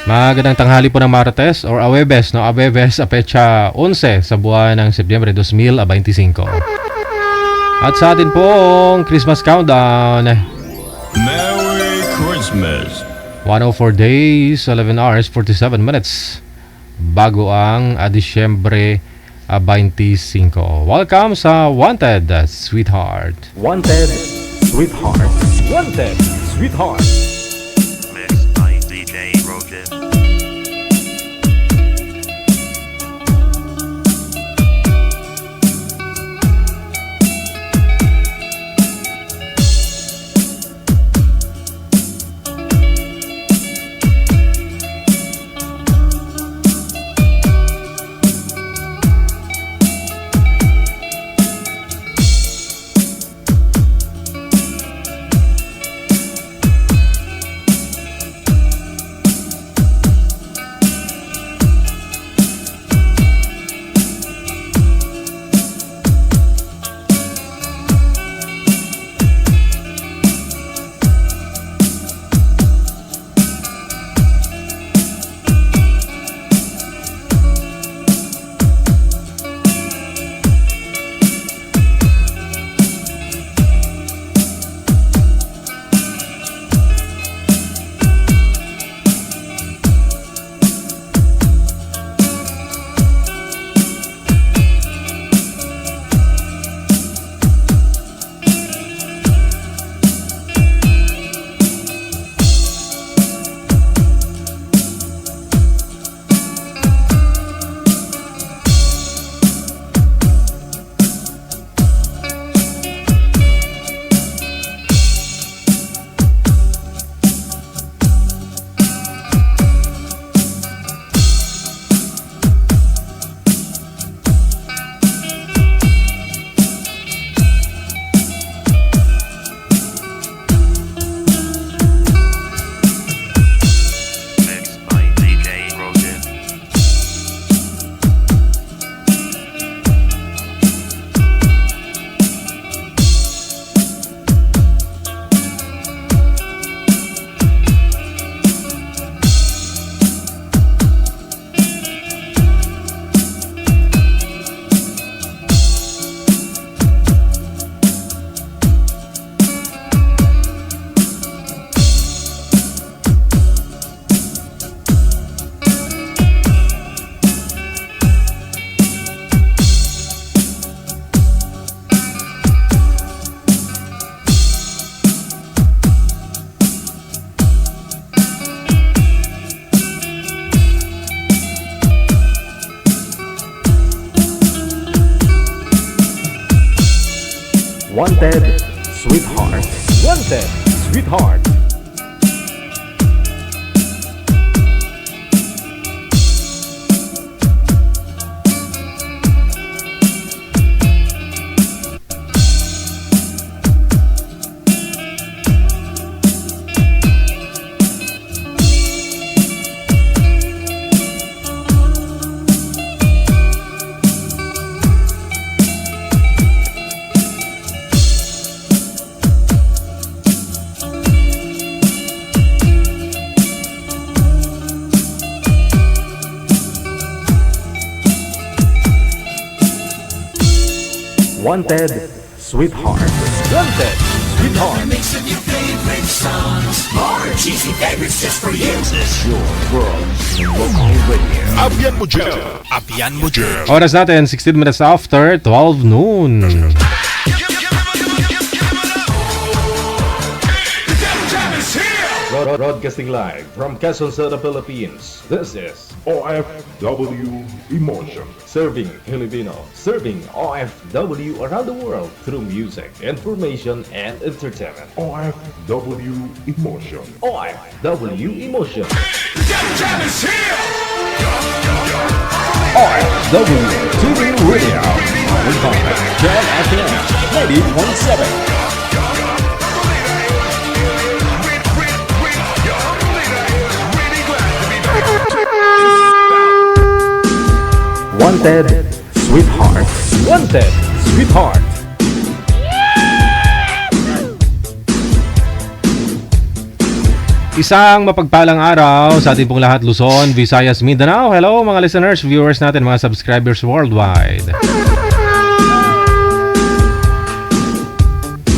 Magandang tanghali po ng Martes or Awebes, no? Awebes, petsa 11 sa buwan ng Sebyembre 2025. At sa atin pong Christmas countdown. Merry Christmas. 104 days, 11 hours, 47 minutes bago ang Disyembre 25. Welcome sa Wanted, Sweetheart. Wanted, Sweetheart. Wanted, Sweetheart. Mixed by DJ Roger. Mixed by DJ Roger. Wanted, Sweetheart. Wanted, Sweetheart. Wanted, Sweetheart. Wanted, Sweetheart. Mix of your favorite songs. More cheesy favorites just for you. Your world local radio. Apian mo dyan. Apian mo dyan. Oras natin, 16 minutes after 12 noon. Broadcasting live from Quezon City, Philippines. This is OFW Emotion. Serving Filipino, serving OFW around the world through music, information, and entertainment. OFW Emotion. OFW Emotion. OFW TV Radio. We contact Jan FM 90.7. Wanted, Sweetheart. Wanted, Sweetheart. Isang mapagpalang araw sa ating pong lahat, Luzon, Visayas, Mindanao. Hello mga listeners, viewers natin, mga subscribers worldwide.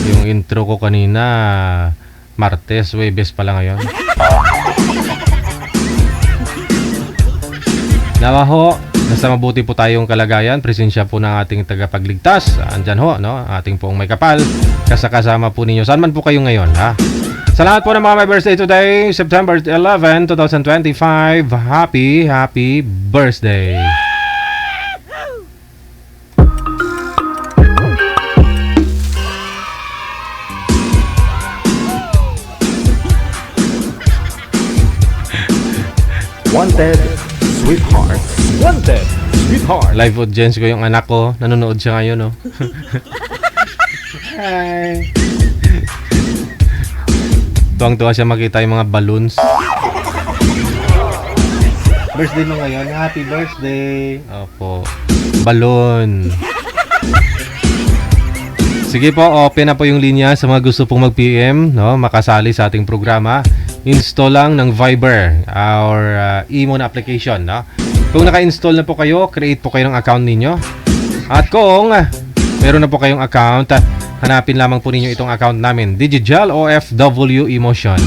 Yung intro ko kanina, Martes, Huwebes pala ngayon. Nawa ho, nasa mabuti po tayong kalagayan. Presensya po ng ating tagapagligtas. Andyan ho, no? Ating pong may kapal. Kasama po ninyo. Saan man po kayo ngayon, ha? Sa lahat po ng mga may birthday today, September 11, 2025, happy birthday! Wanted, sweetheart. Wanted, sweetheart. Live audience ko yung anak ko. Nanonood siya ngayon, no? Hi! Tuwang-tuwa siya makita yung mga balloons. Birthday mo ngayon. Happy birthday! Opo. Balloon. Sige po, open na po yung linya sa mga gusto pong mag-PM, no? Makasali sa ating programa. Install lang ng Viber, our imo na application, no? Kung naka-install na po kayo, create po kayo ng account ninyo. At kung meron na po kayong account, hanapin lamang po ninyo itong account namin, Digijal OFW Emotion.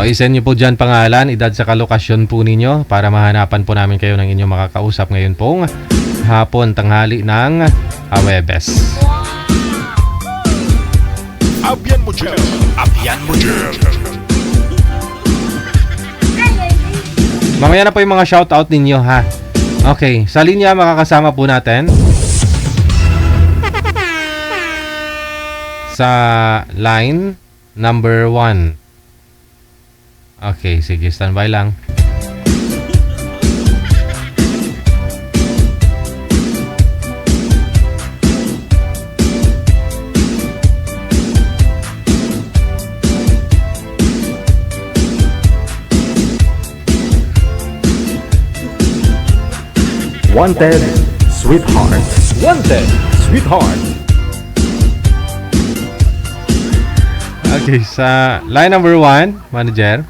I-send nyo po dyan pangalan, edad sa kalokasyon po ninyo para mahanapan po namin kayo ng inyong makakausap ngayon pong hapon, tanghali ng Huwebes. Abian mo dyan. Abian mo dyan. Mamaya na po yung mga shoutout ninyo, ha? Okay, sa linya makakasama po natin sa line number 1. Okay, sige, standby lang. Wanted, sweetheart. Wanted, sweetheart. Okay, sa line number 1, manager.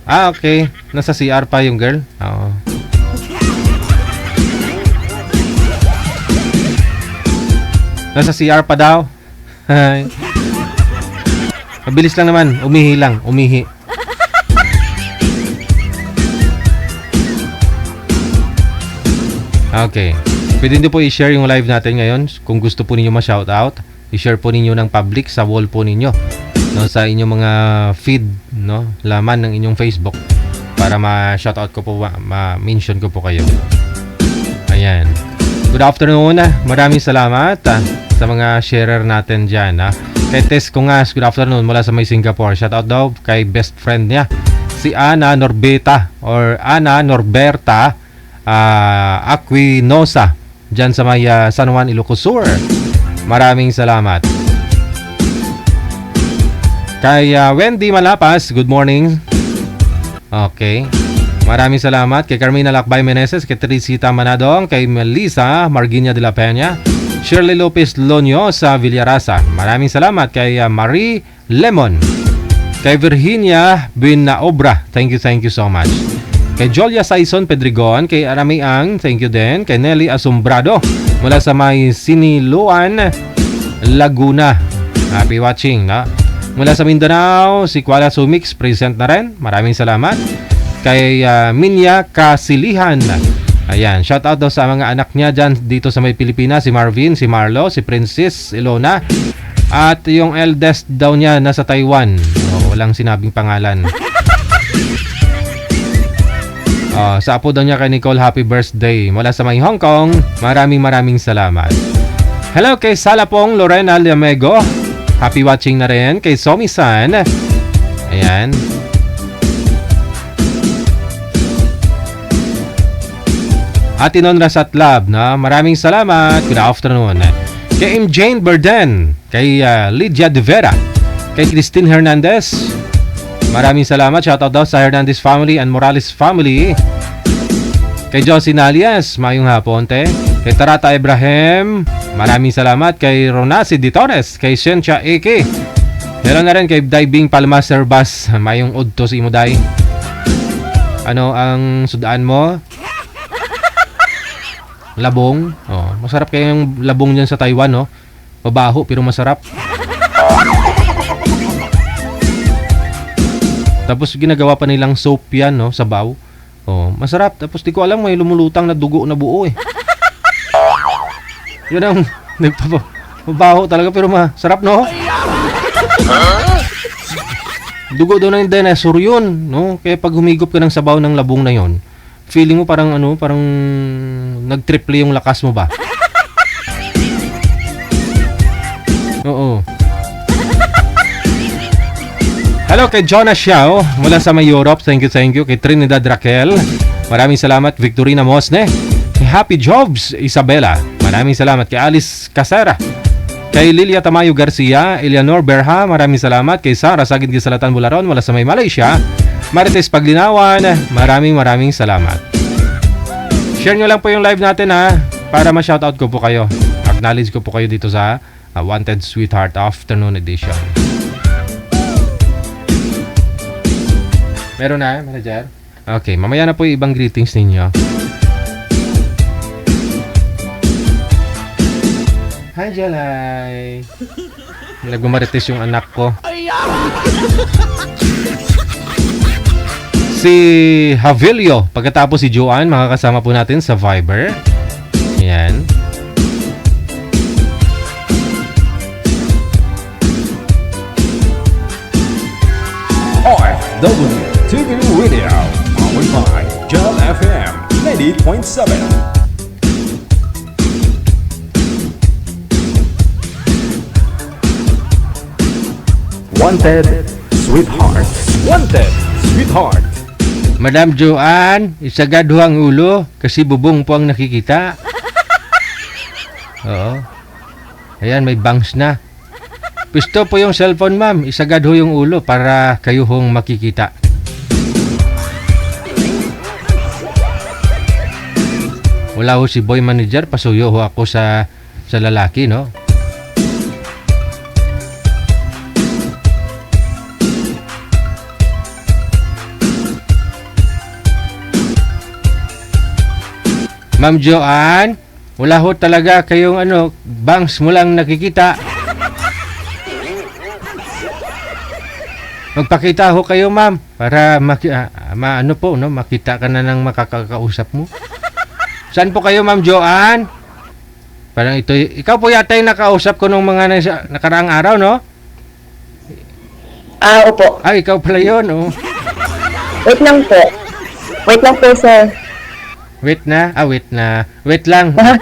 Okay. Nasa CR pa yung girl. Oo. Nasa CR pa daw. Mabilis lang naman. Umihi lang. Umihi. Okay. Pwede nyo po i-share yung live natin ngayon. Kung gusto po ninyo ma-shoutout, i-share po ninyo ng public sa wall po ninyo. No, sa inyong mga feed, no, laman ng inyong Facebook para ma-shoutout ko po, ma-mention ko po kayo. Ayan. Good afternoon. Maraming salamat sa mga sharer natin dyan. Kay Tess Kungas, good afternoon mula sa may Singapore. Shoutout daw kay best friend niya, si Ana Norberta Aquinosa dyan sa may San Juan, Ilocos Sur. Maraming salamat. Kay Wendy Malapas, good morning. Okay. Maraming salamat. Kay Carmina Lakbay Meneses, kay Teresita Manadong, kay Melissa Marginia de la Peña, Shirley Lopez Lonyo sa Villarasa. Maraming salamat. Kay Marie Lemon, kay Virginia Binaobra. Thank you so much. Kay Jolia Saison Pedrigon, kay Arami Ang, thank you din. Kay Nelly Asumbrado mula sa may Siniluan, Laguna. Happy watching, na? Mula sa Mindanao, si Kuala Sumix, present na rin. Maraming salamat. Kay Minya Kasilihan. Ayan, shout out daw sa mga anak niya dyan dito sa may Pilipinas. Si Marvin, si Marlo, si Princess Ilona. At yung eldest daw niya nasa Taiwan. Walang sinabing pangalan. Sa apo daw niya kay Nicole, happy birthday. Mula sa may Hong Kong, maraming salamat. Hello kay Salapong Lorena Liamego. Happy watching na rin kay Somi-san. Ayan. Atinon Rasat Lab, na maraming salamat. Good afternoon. Kay M. Jane Burden, kay Lydia De Vera, kay Christine Hernandez, Maraming salamat. Shoutout daw sa Hernandez family and Morales family. Kay Josie Nalias, mayong hapon, te. Kay Tarata Ibrahim, maraming salamat. Kay Ronasi Di Torres, kay Shencha Eke. Hello na rin kay Diving Palmaster Bus, mayong udto si Imuday. Ano ang sudaan mo? Labong. Oh, masarap kayong labong dyan sa Taiwan, no? Mabaho pero masarap. Tapos ginagawa pa nilang soap yan, no? Sabaw. Oh, masarap. Tapos di ko alam, may lumulutang na dugo na buo eh. Yun ang mabaho talaga pero masarap, no? Dugo doon ng dinosaur yun, no? Kaya pag humigop ka ng sabaw ng labong na yon, feeling mo parang ano, parang nag-triple yung lakas mo ba? Oo. Hello kay Jonas Xiao mula sa may Europe. Thank you. Kay Trinidad Raquel. Maraming salamat. Victorina Mosne. Kay Happy Jobs Isabela. Maraming salamat. Kay Alice Casera. Kay Lilia Tamayo Garcia. Eleanor Berha. Maraming salamat. Kay Sara Sagid Gisalatan Bularon mula sa may Malaysia. Marites Paglinawan. Maraming salamat. Share nyo lang po yung live natin ha, para ma-shoutout ko po kayo. Acknowledge ko po kayo dito sa Wanted Sweetheart Afternoon Edition. Meron na, manager? Okay, mamaya na po yung ibang greetings ninyo. Hi, Jalay! Nagmamarites yung anak ko. Si Havilio, pagkatapos si Joanne, makakasama po natin sa Viber. Yan. OFW TV Radio, powered by Jam FM 90.7. Wanted Sweetheart. Wanted Sweetheart. Madam Joanne, isagad ho ang ulo kasi bubong po ang nakikita. Oo. Ayan, may bangs na. Pisto po yung cellphone, ma'am. Isagad ho yung ulo para kayo hong makikita. Wala ho si boy manager. Pasuyo ho ako sa lalaki, no? Ma'am Joanne, wala ho talaga kayong bangs mo lang nakikita. Magpakita ho kayo, ma'am, para makita ka na ng makakausap mo. Saan po kayo, Ma'am Joanne? Parang ikaw po yata yung nakausap ko nung mga nakaraang araw, no? Opo. Ay, ikaw pala yun, oh. Wait lang po. Wait lang po, sir. Wait na. Wait lang. Oh.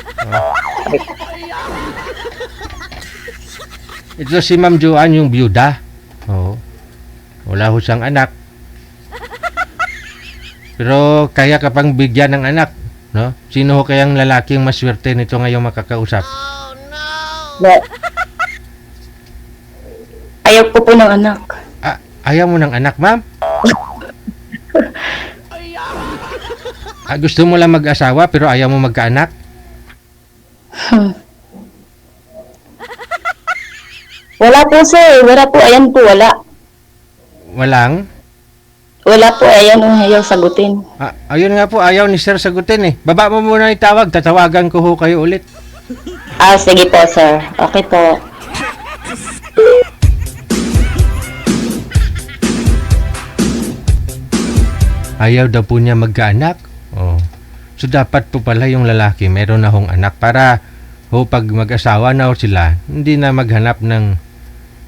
Ito si Ma'am Joanne, yung byuda. Oo. Wala ho siyang anak. Pero kaya ka pang bigyan ng anak, no? Sino ho kayang lalaking maswerte nito ngayong makakausap? No. Ayaw ko po ng anak. Ayaw mo ng anak, ma'am? Gusto mo lang mag-asawa pero ayaw mo magkaanak? Wala po, sir. Wala po. Ayan po, wala. Walang? Wala po. Ayan ang ayaw sagutin. Ayun nga po, ayaw ni sir sagutin eh. Baba mo muna itawag, tatawagan ko ho kayo ulit. Sige po, sir. Okay po. Ayaw daw po niya magkaanak. Oh. So dapat po pala yung lalaki meron na hong anak para ho pag mag-asawa na ho sila, hindi na maghanap ng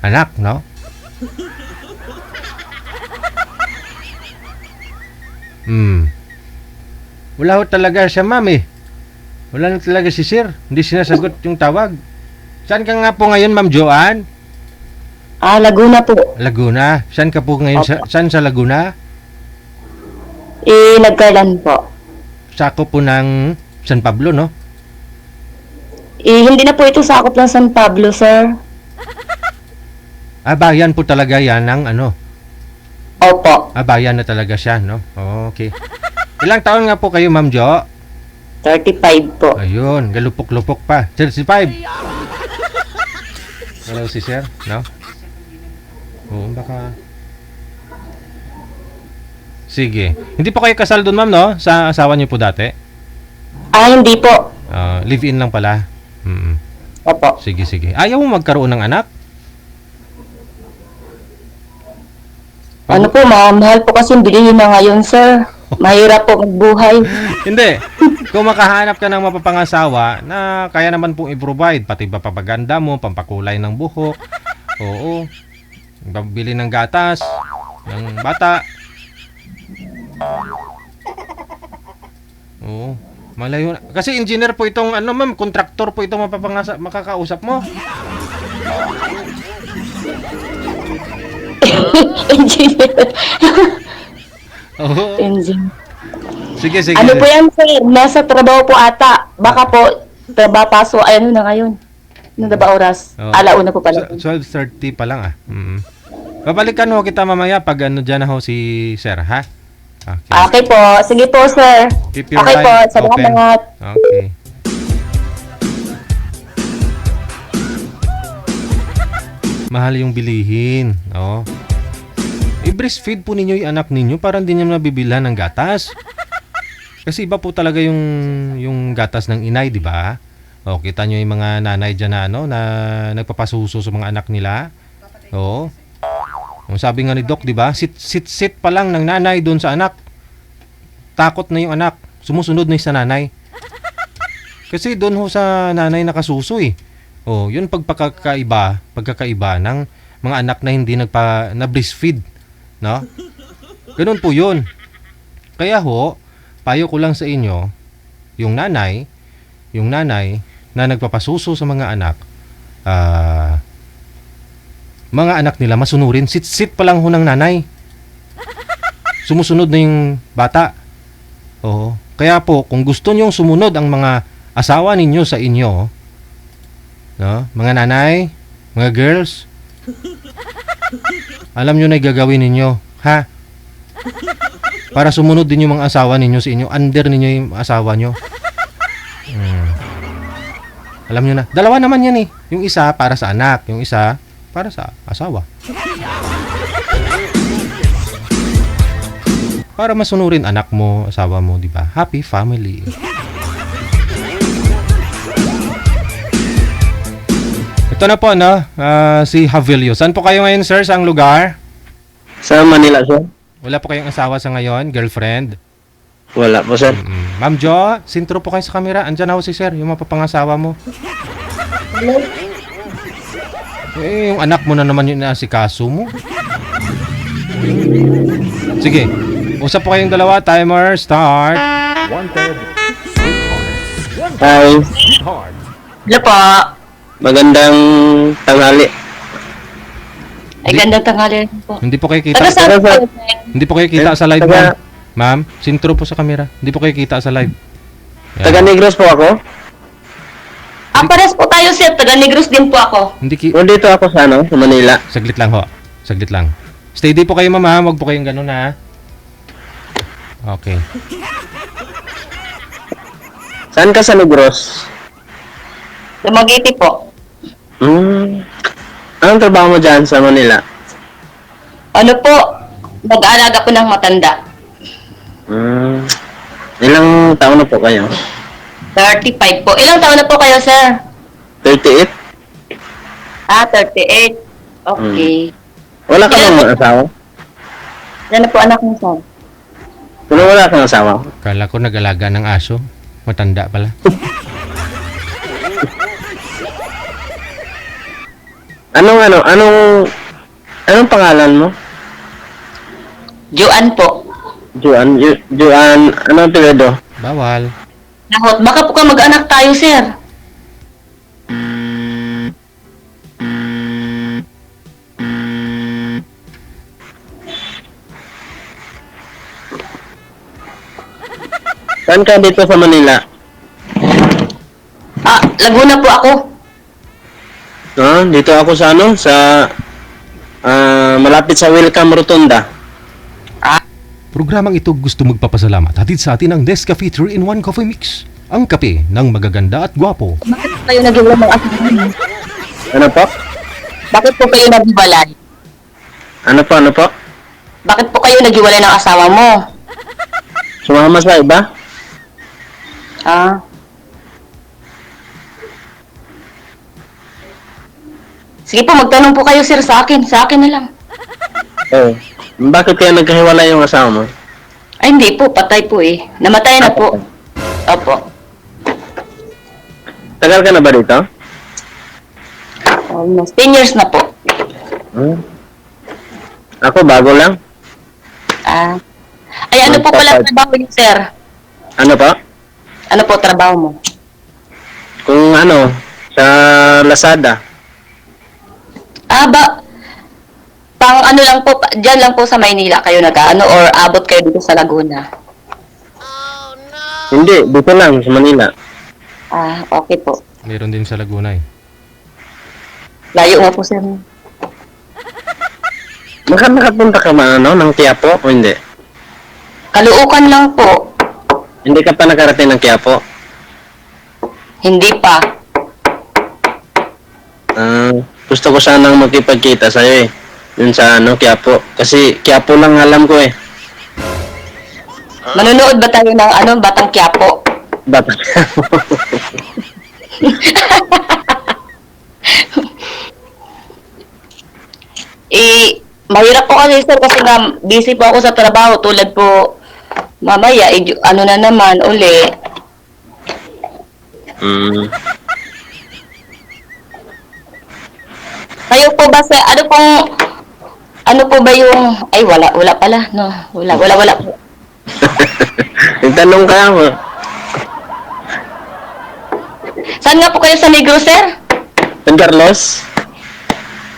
anak, no? Wala ho talaga siya, ma'am eh. Wala na talaga si sir. Hindi sinasagot yung tawag. Saan ka nga po ngayon, Ma'am Joanne? Laguna po. Laguna? Saan ka po ngayon? Saan sa Laguna? Nagkarlan po. Sako po ng San Pablo, no? Hindi na po ito sakop ng San Pablo, sir. Bayan po talaga yan ng ano? Opo. Bayan na talaga siya, no? Okay. Ilang taon nga po kayo, Ma'am Jo? 35 po. Ayun, galupok-lupok pa. 35. Hello si Sir, no? Oo, baka... Sige. Hindi po kayo kasal doon, Ma'am, no? Sa asawa niyo po dati? Hindi po. Live-in lang pala. Opo. Sige, sige. Ayaw mo magkaroon ng anak? Ano po, mahal po kasi bilihin na ngayon, sir. Mahirap po magbuhay. Hindi. Kung makahanap ka ng mapapangasawa na kaya naman pong i-provide, pati ba papaganda mo, pampakulay ng buhok, oo, pabili ng gatas, ng bata, oo, malayo na. Kasi engineer po itong, ma'am, kontraktor po itong makakausap mo. Engineer. Oo. Engineer. Sige, sige. Ano po yan, sir? Nasa trabaho po ata. Baka po, paso, na ngayon. Ano na ba oras? Oo. Alauna po pala. 12:30 pa lang Babalikan ho kita mamaya pag dyan na ho si Sir, ha? Okay. Okay po. Sige po, sir. Keep your Okay line po. open. Salamat. Okay. Mahal yung bilihin. Oh. I-breastfeed po ninyo yung anak ninyo para hindi niya nabibilhan ng gatas. Kasi iba po talaga yung gatas ng inay, di ba? O, kita nyo yung mga nanay dyan na, na nagpapasuso sa mga anak nila. Oo. Ang sabi nga ni Doc, di ba? Sit pa lang ng nanay doon sa anak. Takot na yung anak. Sumusunod na yung sa nanay. Kasi doon ho sa nanay nakasuso eh. Oh, yun pagkakaiba ng mga anak na hindi na breastfeed, no? Ganun po yun. Kaya ho, payo ko lang sa inyo, yung nanay na nagpapasuso sa mga anak nila masunurin, sit pa lang ho ng nanay. Sumusunod na yung bata. Oo. Kaya po, kung gusto nyong sumunod ang mga asawa ninyo sa inyo, no? Mga nanay, mga girls, alam nyo na yung gagawin ninyo, ha? Para sumunod din yung mga asawa ninyo sa inyo, under ninyo yung asawa nyo. Alam nyo na, dalawa naman yan eh. Yung isa para sa anak, yung isa para sa asawa. Para masunurin anak mo, asawa mo, di ba? Happy family. Ito na po, no? Si Javilio. Saan po kayo ngayon, sir? Saang lugar? Sa Manila, sir? Wala po kayong asawa sa ngayon? Girlfriend? Wala po, sir. Ma'am Jo, sintro po kayo sa camera. Andyan ako si sir, yung mapapangasawa mo. Yung anak mo na naman yung inaasikaso mo. Sige. Usap po kayong dalawa. Timer, start. Wanted, sweetheart. Hi. Sweetheart. Hello po. Magandang tanghali. Ay, gandang tanghali po. Hindi po kayo kita. Taga saan po kayo, sir? Hindi po kayo kita sa live, Taga- ma'am. Ma'am, sintro po sa camera. Hindi po kayo kita sa live. Yan. Taga Negros po ako. Pares po tayo, sir. Taga Negros din po ako. Hindi O dito ako sa sa Manila. Saglit lang ho. Saglit lang. Steady po kayo, ma'am, ha? Huwag po kayong ganun, ha? Okay. Saan ka sa Negros? Lumagiti po. Anong trabaho mo dyan sa Manila? Ano po? Nag-aalaga po ng matanda. Ilang taon na po kayo? 35 po. Ilang taon na po kayo, sir? 38? 38. Okay. Wala ka bang asawa? Yan na po anak mo, sir. Kung wala kang asawa? Kala ko nag-alaga ng aso. Matanda pala. Anong pangalan mo? Juan po. Juan, anong apelyido? Bawal. Nahot. Baka po ka mag-anak tayo, sir. Saan ka dito sa Manila? Laguna po ako. Dito ako sa malapit sa Welcome Rotunda. Programang ito gusto magpapasalamat. Hatid sa atin ang Nescafe 3-in-1 Coffee Mix. Ang kape ng magaganda at gwapo. Bakit po kayo nag-iwalay ng asawa mo? Ano po? Bakit po kayo nag-iwalay? Ano po? Bakit po kayo nag-iwalay ng asawa mo? Sumama sa iba? Ah. Sige po, magtanong po kayo, sir, sa akin. Sa akin na lang. Oo. Bakit kaya nagkahiwalay yung asawa mo? Ay, hindi po. Patay po eh. Namatay na po. Opo. Tagal ka na ba dito? Almost 10 years na po. Hmm. Ako, bago lang. Ah. Ay, ano po pala trabaho niyo, sir? Ano po? Ano po trabaho mo? Kung ano, sa Lazada. Ah, pang ano lang po, dyan lang po sa Maynila kayo nag-ano or abot kayo dito sa Laguna? Hindi, dito lang, sa Manila. Ah, okay po. Meron din sa Laguna eh. Layo nga po, sir. Nakapunta ka ba, ng Quiapo o hindi? Kaluukan lang po. Hindi ka pa nakarating ng Quiapo? Hindi pa. Gusto ko sanang magkipagkita sa'yo eh. Yun sa Quiapo. Kasi Quiapo lang alam ko eh. Manonood ba tayo ng Batang Quiapo? Dapat. Mahirap po kasi, sir, kasi nga busy po ako sa trabaho. Tulad po, mamaya, ano na naman, uli. Kayo po ba, sir, ano po ba yung, ay, wala pala, no? Wala po. Nagtanong ka mo. Saan nga po kayo sa Negros, sir? San Carlos?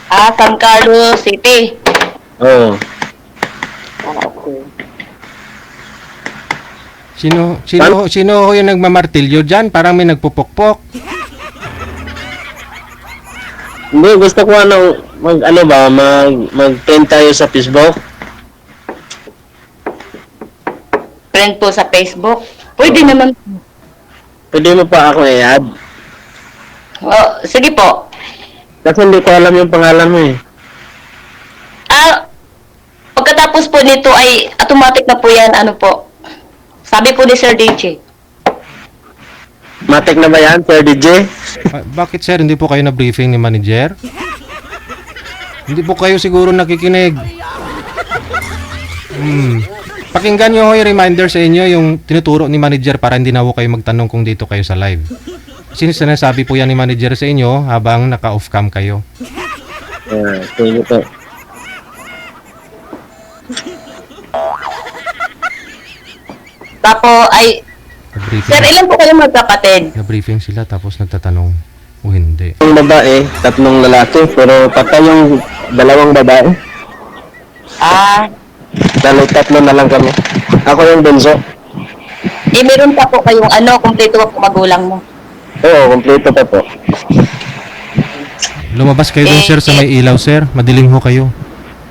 Ah, San Carlos City. Oo. Ah, okay. Sino ho yung nagmamartilyo dyan? Parang may nagpupukpok. Hindi, gusto ko mag-print tayo sa Facebook. Friend po sa Facebook. Pwede naman. Pwede mo pa ako i-add. Oh, sige po. Kasi hindi ko alam yung pangalan mo eh. Pagkatapos po nito ay automatic na po yan, ano po. Sabi po ni Sir DJ. Matik na ba yan, Sir DJ? Bakit sir, hindi po kayo na-briefing ni manager? Hindi po kayo siguro nakikinig. Pakinggan nyo ho yung reminder sa inyo, yung tinuturo ni manager para hindi na ho kayo magtanong kung dito kayo sa live. Sinasabi po yan ni manager sa inyo habang naka-off cam kayo. Sige po. Tapos ay, Sir, ilan po kayo magkapatid? Na-briefing sila tapos nagtatanong o hindi. Ang babae, 3 lalaki, pero patay yung 2 babae. Ah, Dalo 3 na lang kami. Ako yung bunso. meron pa po kayong kumpleto po magulang mo. Oo, kompleto pa po. Lumabas kayo dun sir sa may ilaw sir. Madilim ho kayo.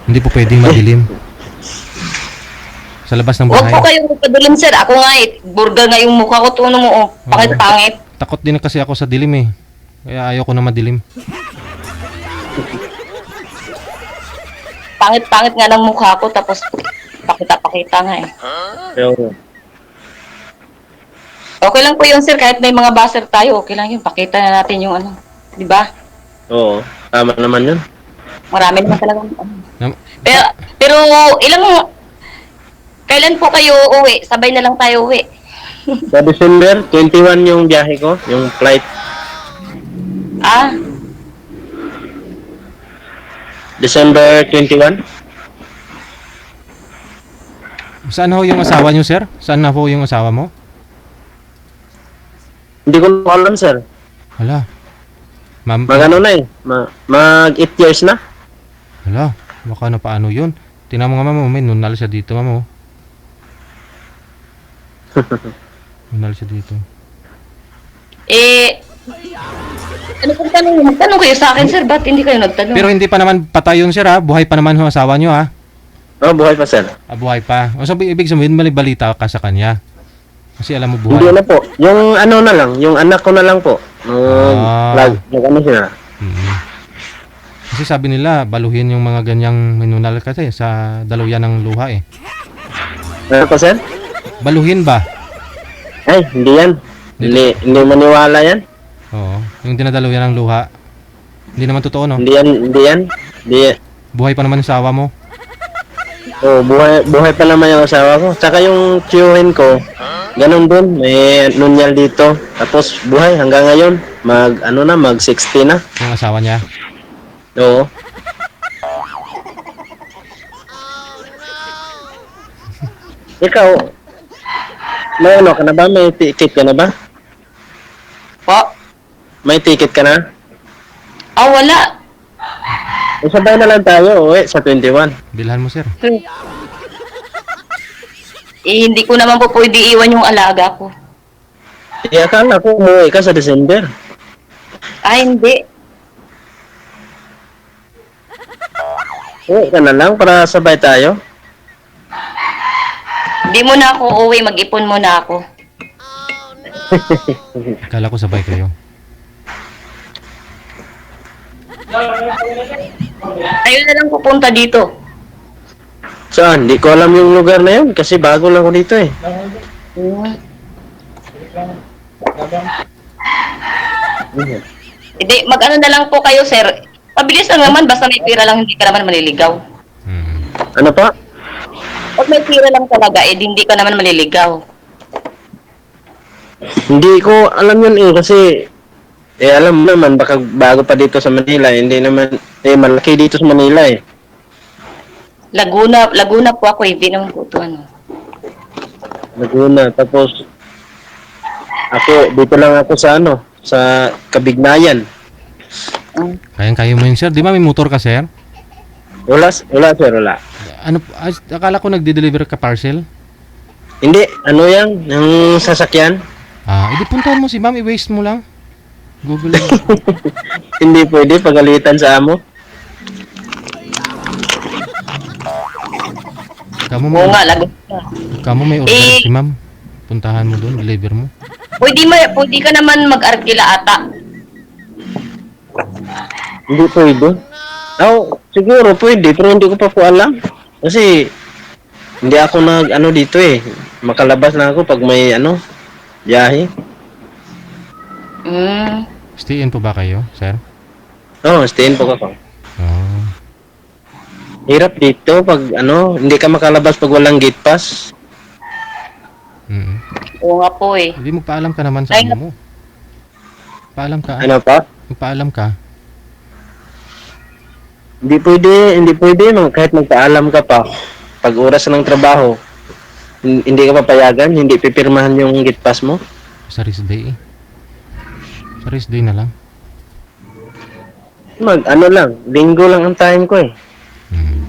Hindi po pwedeng madilim. Sa labas ng Huwag bahay. po kayong magpadilim, sir. Ako nga burger nga yung mukha ko. Tuno mo, pangit-pangit. Takot din kasi ako sa dilim eh. Kaya ayaw ko na madilim. Pangit-pangit nga ng mukha ko, tapos pakita-pakita nga eh. Pero, Okay lang po yun, sir. Kahit may mga buzzer tayo, okay lang yun. Pakita na natin yung di ba? oo, tama naman yun. Marami naman talagang Nam- Pero kailan po kayo uwi? Sabay na lang tayo uwi. Sa December 21 yung biyahe ko, yung flight. Ah, December 21? Saan ho yung asawa nyo sir? Saan na po yung asawa mo? Hindi ko na alam, sir. Hala. Ma'am, Mag-ano na eh. Mag 8 years na. hala. Baka na paano yun? Tingnan mo nga ma'am, may nunal siya dito ma'am. Nunal siya dito. ano pong tanong? Magtanong kayo sa akin, sir. Ba't hindi kayo nagtanong? Pero hindi pa naman patay yun sir ha. Buhay pa naman ho asawa nyo ha. Oh, buhay pa, sir. Buhay pa. O sabi, ibig sabihin, balita ka sa kanya. Kasi alam mo Hindi buhay. na po. Yung ano na lang, yung anak ko na lang po. Ano sila? Mm. Kasi sabi nila, baluhin yung mga ganyang minunal kasi sa daluyan ng luha eh. Ano po, sir? Baluhin ba? Ay, hindi yan. Hindi maniwala yan. Oo. Yung dinadaluyan ng luha. Hindi naman totoo, no? Hindi yan. Buhay pa naman yung asawa mo. Oh, buhay pa naman yung asawa ko. Tsaka yung tiyuhin ko, ganun din. May nunyal dito. Tapos buhay hanggang ngayon. Mag 60 na. Yung asawa niya. Oo. Ikaw, may ano ka na ba? May ticket ka na ba? Po? May ticket ka na? Wala. Sabay na lang tayo, uwi sa 21. Bilhan mo, sir. Hindi ko naman po pwede iwan yung alaga ko. Akala ko umuwi ka sa December. Hindi. Uwi ka na lang para sabay tayo. Hindi mo na ako uwi, mag-ipon muna ako. Akala ko sabay kayo. Ayun na lang pupunta dito. Saan? Di ko alam yung lugar na yun kasi bago lang ako dito eh. Hindi, mag-ano na lang po kayo, sir. Mabilis lang naman, basta may pira lang, hindi ka naman maliligaw. Hmm. Ano pa? Pag may pira lang talaga, hindi ka naman maliligaw. Hindi ko alam yun eh kasi alam mo naman baka bago pa dito sa Manila, hindi naman malaki dito sa Manila eh. Laguna po ako, hindi naman po ito ano. Laguna. Tapos ako dito lang ako sa sa Kabignayan. Kayang-kaya mo yun, sir. Di ba may motor ka, sir? Wala sir, wala. Ano, akala ko nagde-deliver ka parcel. Hindi, ano yan? Yung sasakyan? Edi puntahan mo si ma'am, i-waste mo lang. Google mo. Hindi pwede pagalitan sa amo. Kamu Oo nga, Laguna. Kamu may order si ma'am. Puntahan mo doon, deliver mo. Pwede ka naman mag-arkila ata. Hindi pwede. Siguro pwede, pero hindi ko pa po alam. Kasi hindi ako dito eh. Makalabas na ako pag may biyahe. Stay in po ba kayo, sir? Stayin po ako. Oh. Hirap dito pag hindi ka makalabas pag walang gate pass. Mm. Oo nga po eh. Hindi magpaalam ka naman sa amo mo. Paalam ka. Ano pa? Magpaalam ka. Hindi pwede kahit magpaalam ka pa. Pag oras ng trabaho, hindi ka papayagan, hindi pipirmahan yung gate pass mo. Sa rest day eh. Sa rest day na lang. Linggo lang ang time ko eh. Mm.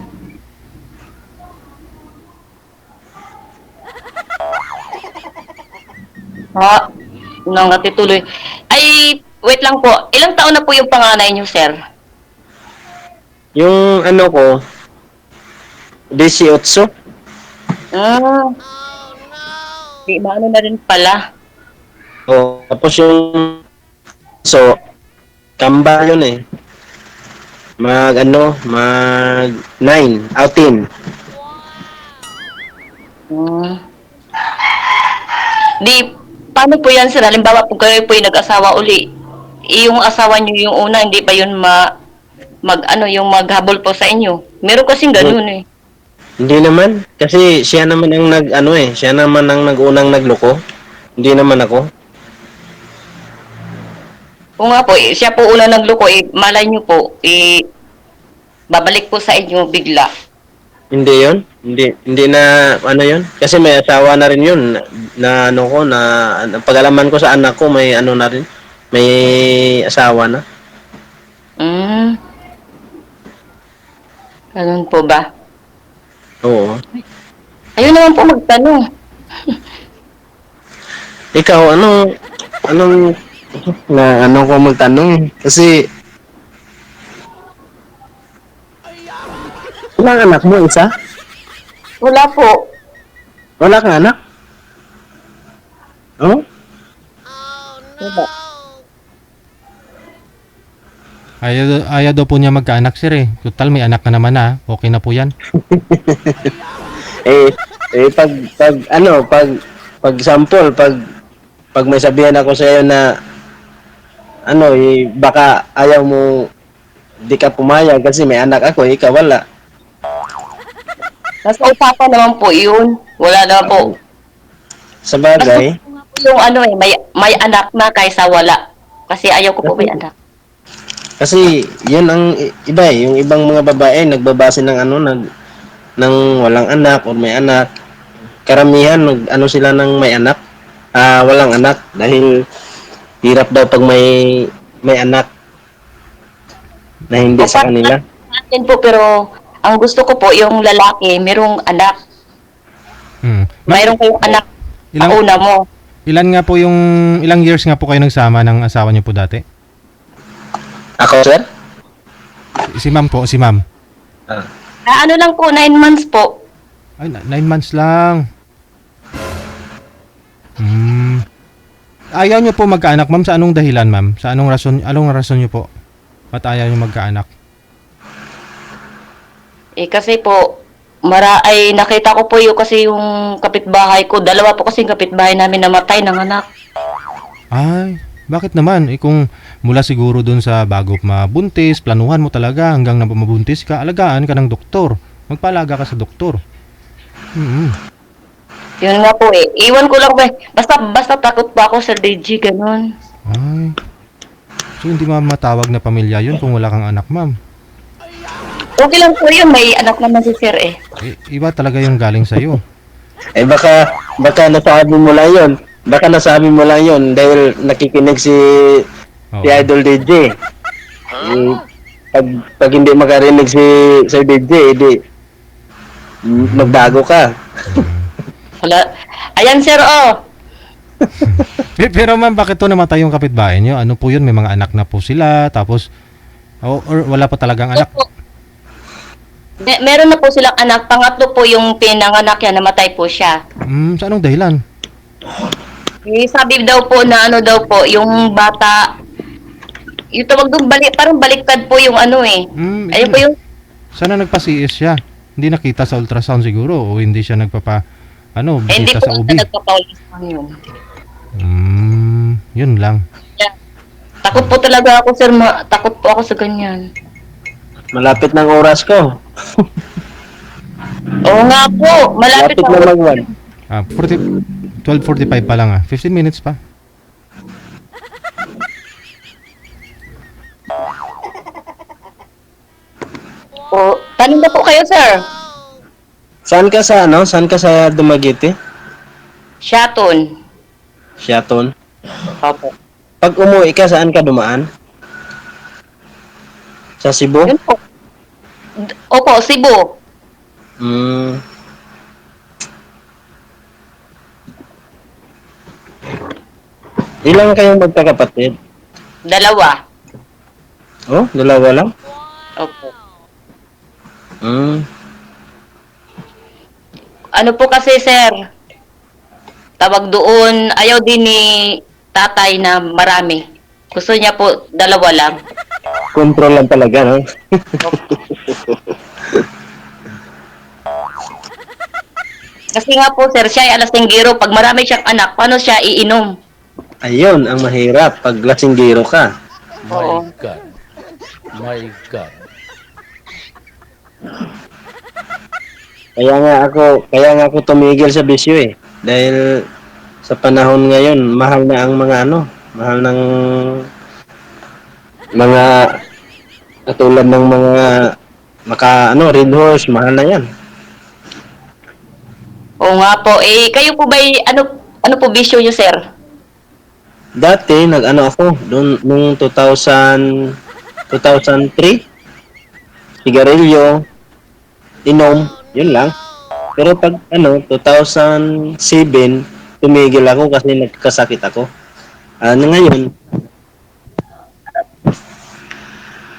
Nangatituloy. Ay, wait lang po. Ilang taon na po yung panganay niyo, sir? Yung ko, 18. Di ba na rin pala? Tapos yung kamba yun eh. Mag 9 out 10. Paano po yan, sir? Halimbawa po kayo po yung nag-asawa uli. Yung asawa niyo yung una, hindi ba yun yung maghabol po sa inyo? Meron kasing ganun eh. Hindi naman kasi siya naman ang siya naman ang nag-unang nagloko. Hindi naman ako. Oo nga po, siya po una nagloko, malay niyo po, babalik po sa inyo bigla. Hindi 'yon. Hindi na yun. Kasi may asawa na rin 'yun na pag-alaman ko sa anak ko may na rin. May asawa na. Ganun po ba? Oo. Ayun naman po magtanong. Ikaw anong ko magtanong kasi ilang anak mo isa? Wala po. Wala kang anak? Oh? Wala. Ayaw daw po niya magkaanak, sir eh. Total, may anak ka naman na. Okay na po yan. Pag sample, pag may sabihan ako sa iyo na baka ayaw mo, di ka pumayag kasi may anak ako, ikaw wala. Nasa usapan naman po yun. Wala naman po. Sa bagay, Yung may anak na kaysa wala. Kasi ayaw ko po may anak. kasi yun ang iba eh, yung ibang mga babae nagbabase ng ng walang anak or may anak. Karamihan sila ng may anak, walang anak dahil hirap daw pag may anak na hindi sa kanila. Natin po, pero ang gusto ko po, yung lalaki, merong anak. Hmm. Mayroon kayong anak. Ilang, Pauna mo. ilang years nga po kayo nagsama ng asawa niyo po dati? Ako, sir? Si ma'am po, si ma'am. Ano lang po, 9 months po. Ay, 9 months lang. Ayaw niyo po magkaanak, ma'am. Sa anong dahilan, ma'am? Sa anong rason niyo po? Ba't ayaw niyo magkaanak? Kasi po, nakita ko po yung kapitbahay ko. Dalawa po kasi yung kapitbahay namin namatay ng anak. Ay, bakit naman? Kung mula siguro dun sa bago mabuntis, planuhan mo talaga hanggang na mabuntis ka, alagaan ka ng doktor. Magpaalaga ka sa doktor. Yun nga po Iwan ko lang ba. Basta takot pa ako sa DG, ganun. Ay. So, hindi matawag na pamilya yun kung wala kang anak, ma'am. Okay lang po yun, may anak naman si Sir Iba talaga yung galing sa'yo. Baka nasabi mo lang yun. Baka nasabi mo lang yun dahil nakikinig si Idol DJ. Pag hindi makarinig si Sir DJ, magbago ka. Wala. Ayan, Sir, Pero ma'am, bakit to namatay yung kapitbahay nyo? Ano po yun? May mga anak na po sila, tapos, or wala pa talagang anak? Meron na po silang anak. Pangatlo po yung pinanganak yan, namatay po siya. Sa anong dahilan? Sabi daw po na yung bata, yung tawag doon, parang baliktad po yung Ayun po yung, Sana nagpa-CS siya. Hindi nakita sa ultrasound siguro, o hindi siya hindi bisita po sa OB. nagpapaulisan yun. Yun lang. Takot po talaga ako, Sir. Takot po ako sa ganyan. Malapit ng oras ko. Oo nga po. Malapit Malapit na mag-1. 12:45 pa lang 15 minutes pa. Tanong na po kayo, Sir. Saan ka sa Dumaguete? Shaton. Siaton. Opo. Pag umuwi ka, saan ka dumaan? Sa Cebu? Yun po. Opo, Cebu. Ilang kayong magkakapatid? Dalawa. Oh, dalawa lang? Opo. Ano po kasi, Sir? Tawag doon, ayaw din ni tatay na marami. Gusto niya po dalawa lang. Control lang talaga, no? Kasi nga po, Sir, siya ay alastinggero. Pag marami siyang anak, paano siya iinom? Ayun, ang mahirap pag lasinggero ka. Oo. My God. Kaya nga ako tumigil sa bisyo eh. Dahil sa panahon ngayon, mahal na ang mahal ng mga katulad ng mga Red Horse, mahal na yan. Oo nga po. Kayo po ba, ano po bisyo niyo, Sir? Dati, ako, nung 2003, sigarilyo, inom, yun lang. Pero pag 2007, tumigil ako kasi nagkasakit ako. Ngayon,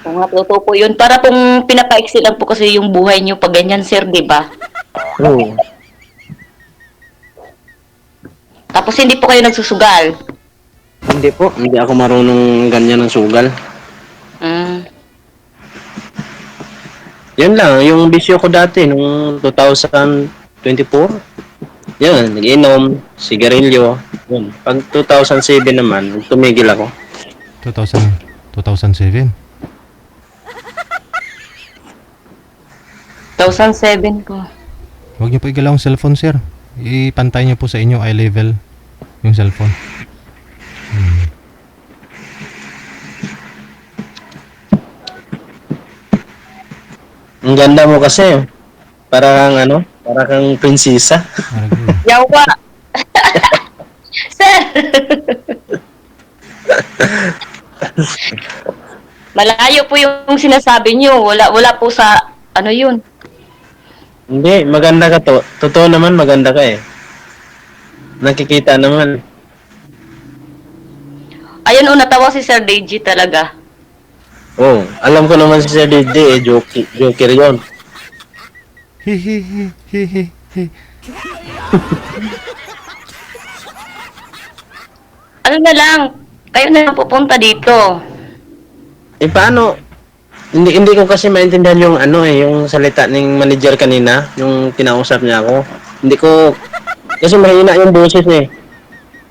Oo nga, totoo po yun. Para pong pinapaiksi lang po kasi yung buhay niyo pag ganyan, Sir, di ba? Oo. Tapos hindi po kayo nagsusugal. Hindi po, hindi ako marunong ganyan ng sugal. Mm. Yan lang, yung bisyo ko dati nung 2024. Yan, nag-inom, sigarilyo. Yan. Pag 2007 naman, tumigil ako. 2007. 2007 po. Huwag niyo po igalaw ang cellphone, sir. Ipantay niyo po sa inyo eye level yung cellphone. Ang ganda mo kasi. Para kang para kang prinsesa. Aragay. Yawa! Sir! Malayo po yung sinasabi niyo. Wala po sa ano yun. Hindi, maganda ka to. Totoo naman, maganda ka eh. Nakikita naman. Ayun natawa si Sir Deji talaga. Oh, alam ko naman si Sir Dede eh, joker yun. Hihihihihi. Ano na lang, kayo na lang pupunta dito. Eh paano? Hindi ko kasi maintindihan yung yung salita ng manager kanina, yung kinausap niya ako. Hindi ko kasi mahina yung boses eh.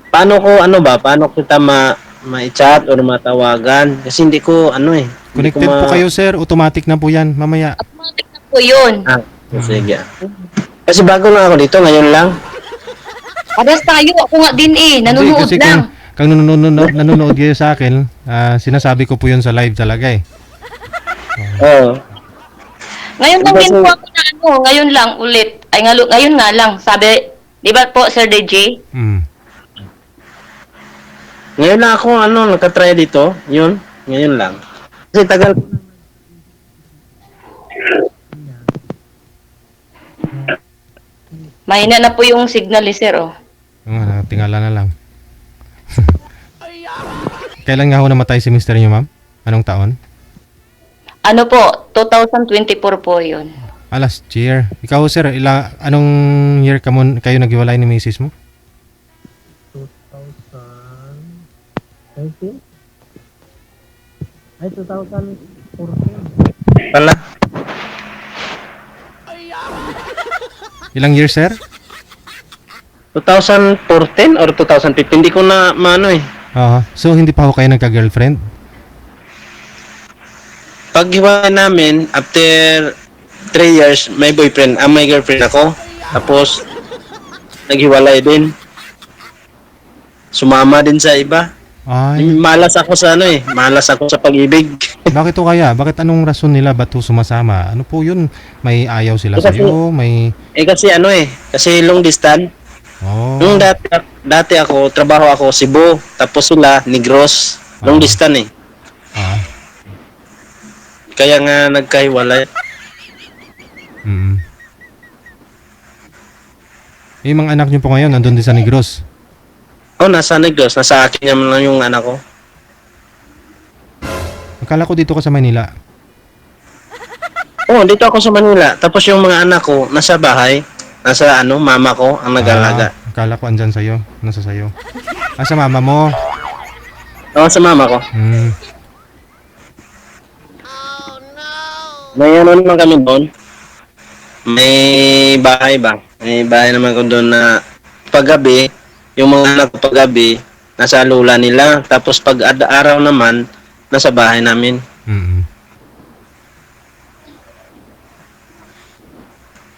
Paano kita ma-chat or matawagan kasi hindi ko hindi Connected ko po kayo, sir. Automatic na po yan. Mamaya. Automatic na po yun. Sige. Kasi bago lang ako dito, ngayon lang. Pares tayo, ako nga din nanonood Kasi lang. kung nanonood kayo sa akin, sinasabi ko po yun sa live talaga eh. Oo. Ngayon lang Kasi- din po ako na ngayon lang ulit. Ay ngayon nga lang, sabi, di ba po Sir Deji? Mm. Ngayon lang ako nakatry dito. Yun, ngayon lang. Kasi tagal Mahina na po yung signal Sir Tingala na lang. Kailan nga ho namatay si mister niyo, ma'am? Anong taon? Ano po, 2024 po yun. Last year. Ikaw, sir, anong year kayo naghiwalay ni misis mo? 2013? Ay, 2014. Pala. Ilang years, sir? 2014 or 2015? Hindi ko na maano eh. So, hindi pa ho kayo nagka-girlfriend? Paghiwalay namin, after 3 years, may girlfriend ako. Tapos, naghiwalay din. Sumama din sa iba. Ay, Malas ako sa malas ako sa pag-ibig. bakit ho kaya? Bakit anong rason nila ba't ho sumasama? Ano po yun? May ayaw sila Kasi- sa'yo? May... Kasi kasi long distance. Oh, Nung dati ako, trabaho ako Cebu, tapos sila Negros, long distance eh. ah, Kaya nga nagkahiwalay. mm. Yung mga anak niyo po ngayon, nandun din sa Negros. Nasa Negros, nasa akin naman lang yung anak ko. Akala ko dito ka sa Manila. Dito ako sa Manila. Tapos yung mga anak ko, nasa bahay. Nasa mama ko ang nag-alaga. Akala ko andyan sa'yo. Nasa sa'yo. Sa mama mo. Sa mama ko. Hmm. May naman kami doon. May bahay ba? May bahay naman ko doon na paggabi, yung mga anak ko paggabi, nasa lula nila. Tapos pag araw naman, nasa bahay namin. Mm.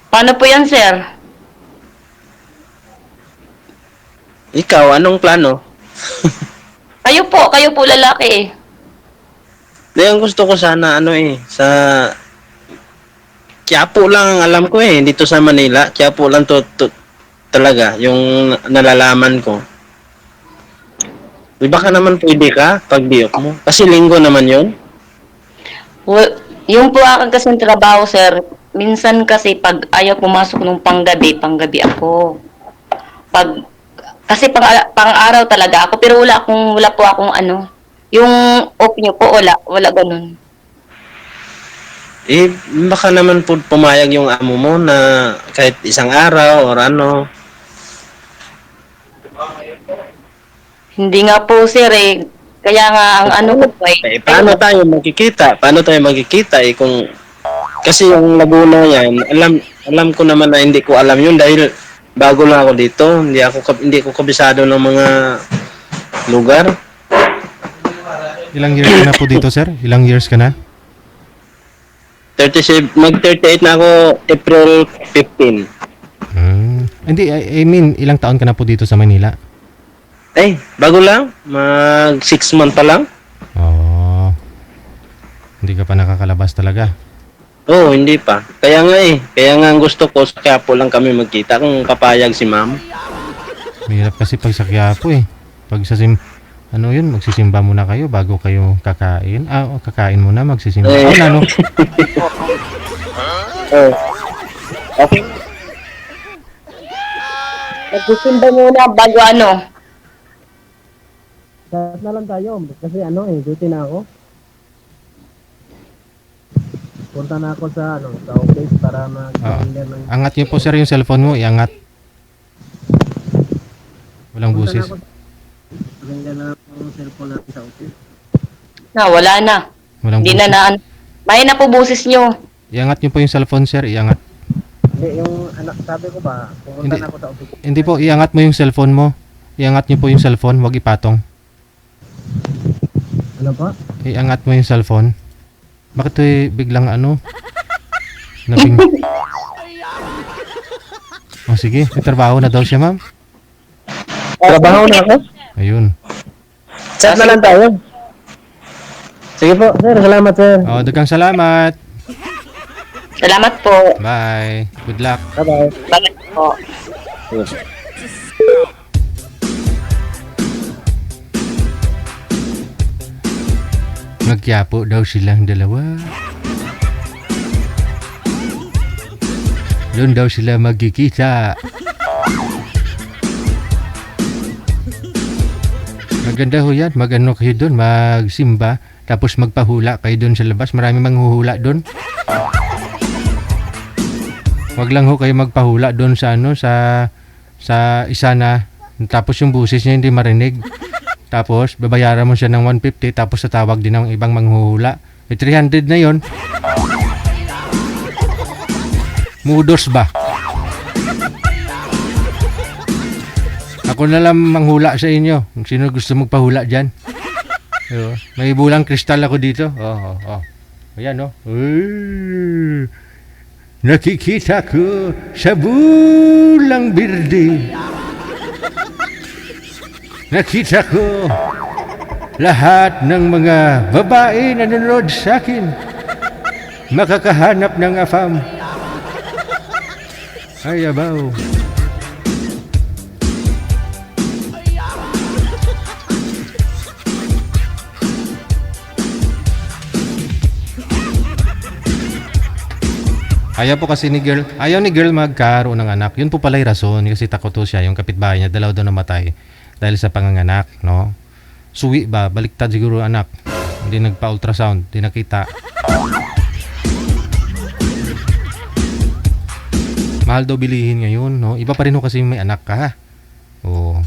Paano po yan Sir? Ikaw, anong plano? Kayo po lalaki Ang gusto ko sana sa Quiapo lang ang alam ko dito sa Manila. Quiapo lang to talaga yung nalalaman ko. Di ba ka naman pwede ka pag diok mo? Kasi linggo naman yun. Yung po aking kasing trabaho Sir, minsan kasi pag ayaw pumasok nung panggabi ako. Kasi pang araw talaga ako, pero wala po akong yung off nyo po, wala ganun. Eh, baka naman po pumayag yung amo mo na kahit isang araw or ano. Hindi nga po sir eh. Kaya nga ang ano ko po Eh, paano tayo magkikita? Paano tayo magkikita eh kung kasi yung Laguna yan, alam ko naman na hindi ko alam yun dahil bago lang ako dito. Hindi ko kabisado ng mga lugar. Ilang years ka na po dito, sir? Ilang years ka na? 37, mag-38 na ako April 15. Hindi, I mean, ilang taon ka na po dito sa Manila? Eh, bago lang. Mag 6 month pa lang. Oo. Hindi ka pa nakakalabas talaga. Oo, hindi pa. Kaya nga eh. Kaya nga ang gusto ko, sa Quiapo lang kami magkita kung papayag si ma'am. Mahirap kasi pag sa Quiapo eh. Pag sa ano yun, magsisimba muna kayo bago kayo kakain. Kakain muna, magsisimba. Eh. Ano? Oh. Okay. Nagsisimba muna bago ano. Chat na lang tayo. Kasi duty na ako. Punta na ako sa office para mag-calendar ng... Angat niyo po sir yung cellphone mo, iangat. Walang busis. Calendar na ang cellphone natin sa office. Wala na. Walang Hindi busis. na. May na po boses nyo. Iangat niyo po yung cellphone sir, iangat. Hindi, yung sabi ko ba, pumunta Hindi. na ako sa office. Hindi po, iangat mo yung cellphone mo. Iangat niyo po yung cellphone, wag ipatong. Ano pa? Iangat mo yung cellphone. Bakit biglang nabing... Oh, sige, may trabaho na daw siya, ma'am. Trabaho na ako? Ayun. Chat na lang tayo. Sige po, sir. Salamat, sir. Oh, dagang salamat. Salamat po. Bye. Good luck. Bye-bye. Bakit po? Magkiapo daw silang dalawa. Doon daw sila magkikita. Maganda ho yan. Mag-ano kayo doon, magsimba. Tapos magpahula kayo doon sa labas. Marami manghuhula doon. Wag lang ho kayo magpahula doon sa sa isa na. Tapos yung busis niya hindi marinig. Tapos babayaran mo siya ng 150 tapos tatawag din ng ibang manghuhula. 300 na yon. Mudos ba? Ako na lang manghula sa inyo. Kung sino gusto magpahula dyan. May bulang kristal ako dito. Oh. Ayan, oh. Nakikita ko sa bulang birde. Nakita ko lahat ng mga babae na nanonood sa akin. Makakahanap ng afam. Ay, abaw. Ayaw po kasi ni girl, ayaw ni girl magkaroon ng anak. Yun po pala yung rason kasi takot to siya, yung kapitbahay niya, dalaw daw namatay dahil sa panganganak, no? Suwi ba? Baliktad siguro anak. Hindi nagpa-ultrasound, hindi nakita. Mahal daw bilihin ngayon, no? Iba pa rin ho kasi may anak ka. Oo.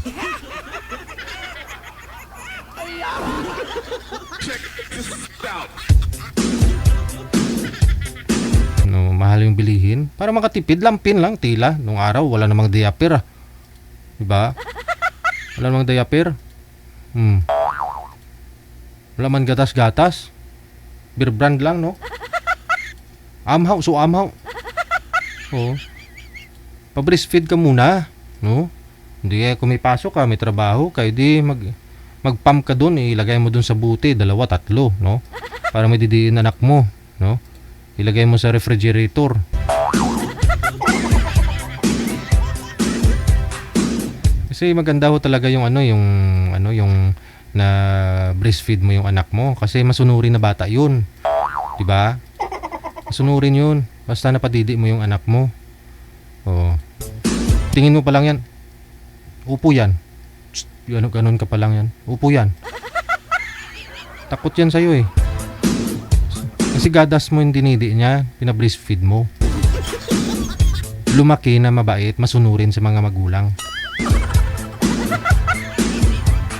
No, mahal yung bilihin. Para makatipid, lampin lang, tila. Nung araw, wala namang diaper. Diba? Wala namang diaper. Wala man gatas-gatas. Beer brand lang, no? Amhaw, so amhaw. Oo. Pa-breastfeed ka muna, no? Hindi kung may pasok ka, may trabaho, kayo di mag-pump ka dun, ilagay mo dun sa buti, 2, 3, no? Para may didiin anak mo, no? Ilagay mo sa refrigerator. Kasi maganda ho talaga yung yung na breastfeed mo yung anak mo kasi masunurin na bata yun. 'Di ba? Masunurin yun basta napadidi mo yung anak mo. Oh. Tingin mo pa lang yan. Upo yan. Ganun ka pa lang yan. Upo yan. Takot yan sa'yo eh. Kasi gadas mo yung dinidi niya, pinabreastfeed mo. Lumaki na mabait, masunurin sa mga magulang.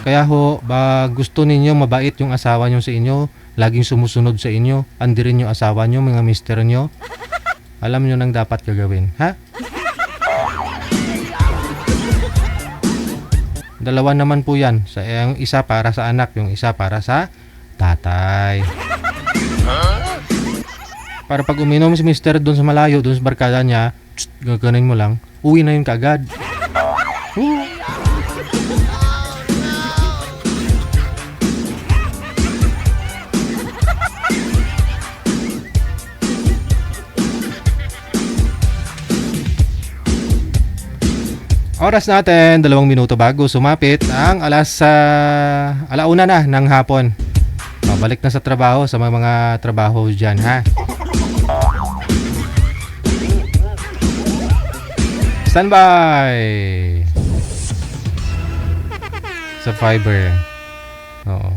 Kaya ho, ba gusto ninyo mabait yung asawa nyo sa inyo, laging sumusunod sa inyo, andirin yung asawa nyo, mga mister nyo, alam nyo nang dapat gagawin, ha? Dalawa naman po yan. Yung isa para sa anak, yung isa para sa tatay. Para pag uminom si mister doon sa malayo, doon sa barkada niya, gaganin mo lang, uwi na yun kaagad. Oras natin, 2 minuto bago sumapit ang alauna na ng hapon. Balik na sa trabaho sa mga trabaho dyan, ha? Standby! Sa fiber. Oo.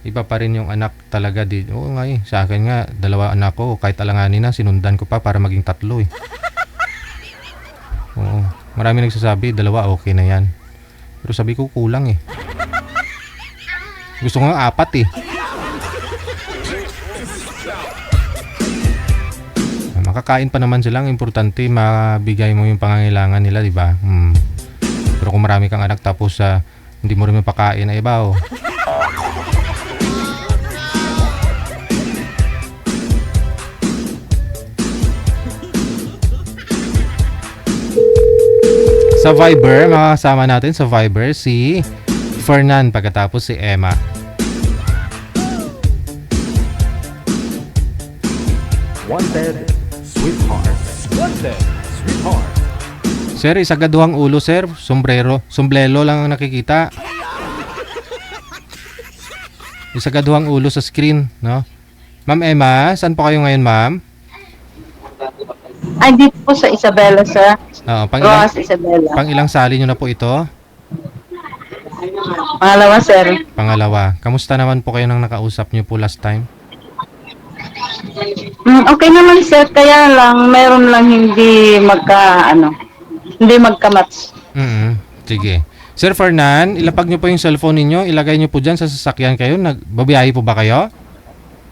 Iba pa rin yung anak talaga dito. Oo nga eh. Sa akin nga, 2 anak ko. Kahit alanganin na, sinundan ko pa para maging 3 eh. Oo. Marami nagsasabi, 2 okay na yan. Pero sabi ko, kulang eh. Gusto ko nga 4 eh. Makakain pa naman sila. Ang importante, mabigay mo yung pangangailangan nila, di ba? Pero kung marami kang anak tapos hindi mo rin mapakain, ay iba oh. Sa Viber, makakasama natin sa Viber si Fernan pagkatapos si Emma. Wanted, sweetheart. Wanted, sweetheart. Sir, isagaduhang ulo, sir. Sombrero lang ang nakikita. Isagaduhang ulo sa screen, no? Ma'am Emma, saan po kayo ngayon, ma'am? Ay, dito po sa Isabela, sir. Oo, Roas, Isabela. pang ilang sali nyo na po ito? Pangalawa, sir. Pangalawa. Kamusta naman po kayo nang nakausap nyo po last time? Okay naman, sir. Kaya lang, meron lang hindi magka-match. Sige. Sir Fernan, ilapag nyo po yung cellphone ninyo. Ilagay nyo po dyan sa sasakyan kayo. Nagbabiyahe po ba kayo?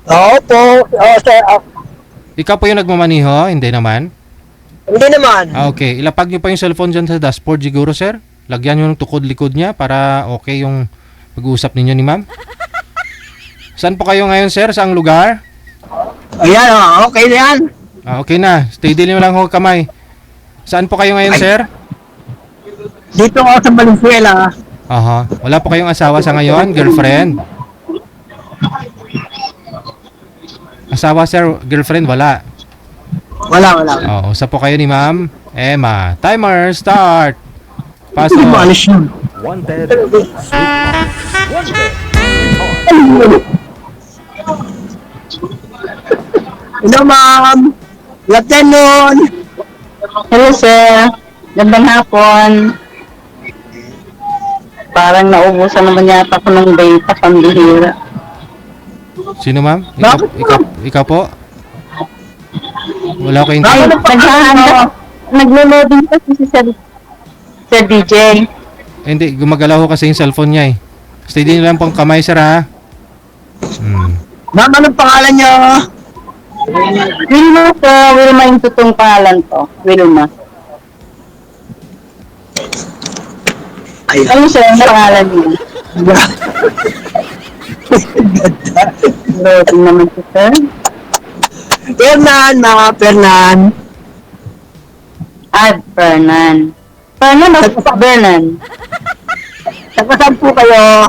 Oo po. Oo, sir. Ikaw po yung nagmamaniho? Hindi naman? Hindi naman. Okay. Ilapag nyo po yung cellphone dyan sa dashboard siguro, sir. Lagyan nyo ng tukod-likod niya para okay yung pag-uusap ninyo ni ma'am. Saan po kayo ngayon, sir? Saang lugar? Ayan, okay na yan. Okay na. Steady nyo lang ho kamay. Saan po kayo ngayon, sir? Dito ako sa Valenzuela. Aha. Wala po kayong asawa sa ngayon? Girlfriend? Asawa, sir? Girlfriend? Wala. Wala. Oo. Sa po kayo ni ma'am Emma. Timer, start! Pasok. Hindi mo alis yun. Wanted, sweetheart. Wanted, sweetheart. Hello, ma'am. Good afternoon. Hello, sir. Gandang hapon. Parang naubusan naman yata ko ng data, pambihira. Sino, ma'am? Bakit Ikaw po? Wala ko yung Ay, naghahanda. Naglo-loading kasi si Sir DJ. Hindi, gumagalaw ko kasi yung cellphone niya eh. Steady nyo lang pong kamay, sir, ha? Ma'am, anong pangalan niyo? Wilma, sir. Wilma yung totoong pangalan to. Wilma. Ay, Ano, sir, ang pangalan niyo? Loading naman si sir. Fernan, mga Fernan. Fernan. Fernan o Bernan? Saan po kayo?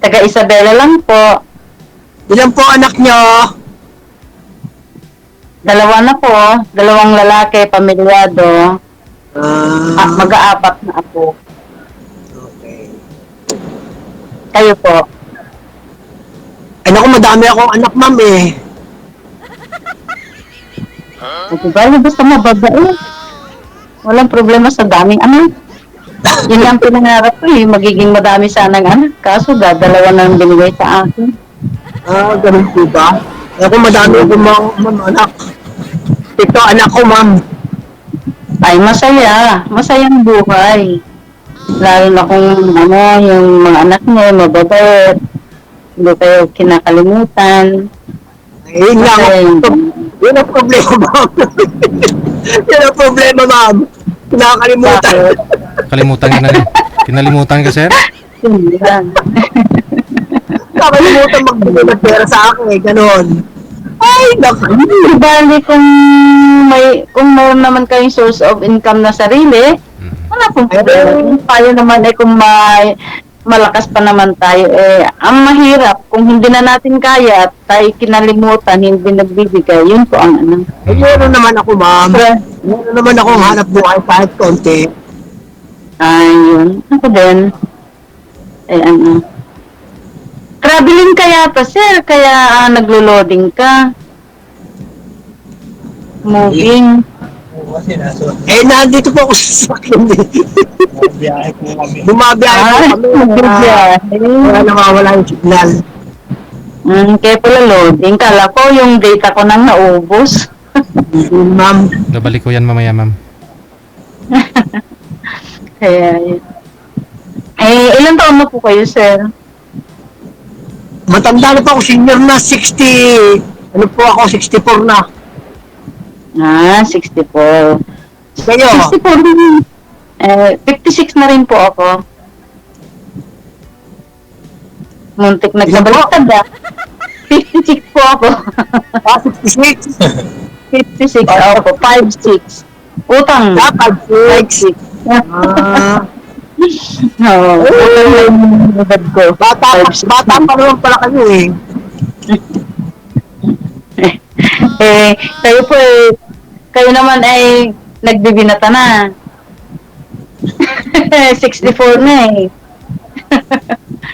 Taga Isabela lang po. Ilan po anak niyo? 2 na po. 2 lalaki, pamilyado. Mag-aapat na ako. Okay. Kayo po. Ay, naku, madami akong anak, ma'am, eh. Diba? Basta mababae. Walang problema sa daming anak. Yun lang pinangarap ko eh. Magiging madami sanang anak. Kaso 2 na ang binigay sa akin. Ganun po ba? Ako madami akong mga anak. Ito, anak ko, ma'am. Ay, masaya. Masayang buhay. Lalo na kung ano, yung mga anak niya, mababait. Hindi kayo kinakalimutan. Yun lang. Yun ang problema, ma'am. Yun ang problema, ma'am. Kinakalimutan. Bakit? Kinalimutan ka, sir? Hindi lang. Nakalimutan magbigay ng pera sa akin eh, ganon. Ay, naku. Di bali kung mayroon naman kayong source of income na sarili, wala pong problema. Tayo naman kung malakas pa naman tayo, ang mahirap, kung hindi na natin kaya at tayo kinalimutan, hindi nagbibigay, yun po ang ano. Meron naman ako, ma'am. Meron naman akong hanap buhay kahit konti. Ayun. Ako din. Ano. Traveling kaya pa, sir. Kaya naglo-loading ka. Moving. Nandito po ako sa sakyan din. Bumabiyahe po kami. Magbibiyahe. Wala nawawala yung signal. Kaya pala loading. Kala ko yung data ko nang naubos. Ma'am, Nabalik ko yan mamaya, ma'am. Kaya yun. Ilan taon na po kayo, sir? matanda na po ako, senior na, 60, ano po ako, 64 na. 64. Kayo? 64 din. 56 na rin po ako. Muntik nagbabaliktad ah. 56 po ako. 66? 56 ako. 56. Utang. 56. Oo. Utang na yung edad ko. Bata pa naman pala kayo eh. Kayo po kayo naman ay nagbibinata na. 64 na eh.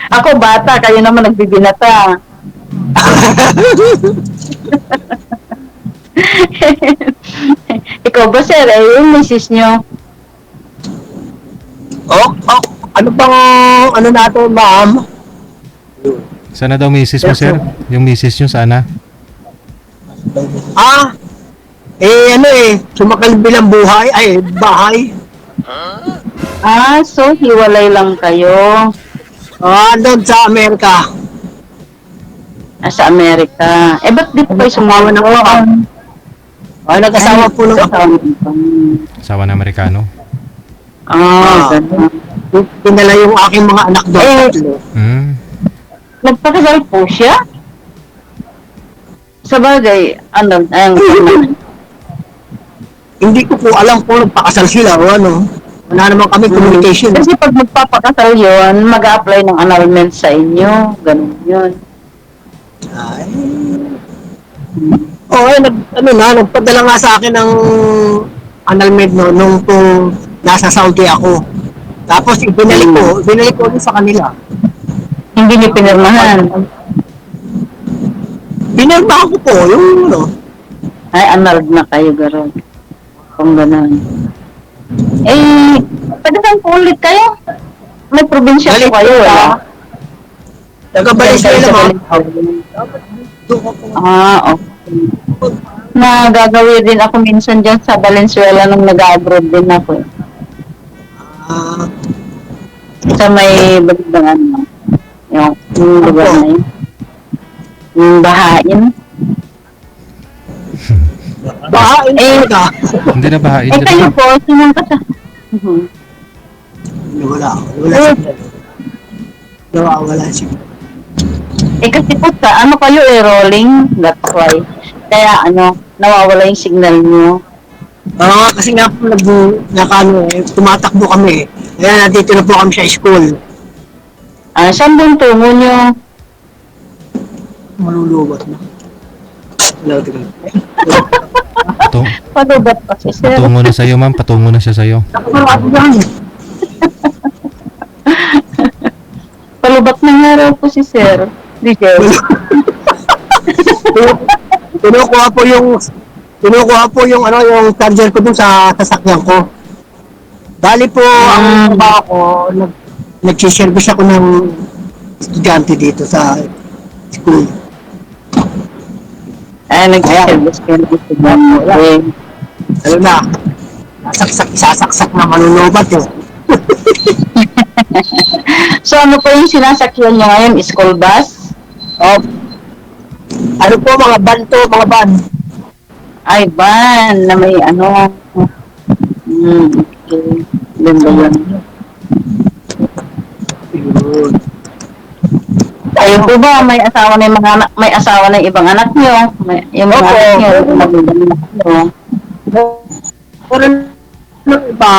Ako bata, kayo naman nagbibinata. Ikaw ba sir, yung misis nyo? Ano bang, ano natin ma'am? Sana daw misis mo, sir? Yung misis nyo, sana? Sumakal bilang buhay, bahay. So hiwalay lang kayo. Doon sa Amerika. Sa Amerika. Ba't di pa kayo sumawa ng Nag-asawa po ng Asawa na Amerikano? ganun. Pinala yung aking mga anak doon. Nagpakasal po siya? Sa bagay, Hindi ko po alam kung nagpakasal sila o ano. Wala naman kami communication. Kasi pag magpapakasal yun, mag-a-apply ng annulment sa inyo. Ganun yun. Nagpadala nga sa akin ng annulment nung kung nasa Saudi ako. Tapos ibinalik ko din sa kanila. Hindi niyo pinirmahan. Pinirmahan ko po yung Annulled na kayo, gano'n. Kung gano'n. Pwede bang po ulit kayo? May probinsya po kayo, wala? Taga-Valenzuela ma'am. Okay. Nagagawin din ako minsan dyan sa Valenzuela nung nag-abroad din ako. Sa may bagdagan mo. Yung lugar na yun. Yung bahain. Bahain ka. Hindi na bahain. Kayo po, sinong ka sa... Wala siya. Kasi po ano kayo rolling, that's why. Kaya nawawala yung signal nyo. Kasi nga po tumatakbo kami. Kaya nandito na po kami sa school. Saan po yung tungo nyo? Malulubat na. Palubat pa si sir. Patungo na sa'yo, ma'am. Patungo na siya sa'yo. Palubat na nga raw po si sir. DJ. Kinukuha po yung yung charger ko dun sa sasakyan ko. Bali po ang trabaho ko, nagsiservice ako ng estudyante dito sa school. Ay, nag-service ka na ito ba? Okay. Ano na, sasaksak na manunubat eh. So, ano po yung sinasakyan nyo ngayon? School bus? Oh, ano po mga van to, mga van. Ay, van na may ano. Okay. Ganda yan. Yun. Kayo po ba may asawa na yung mga anak, may asawa na yung ibang anak nyo? Yung mga Opo. anak nyo, magandang anak nyo.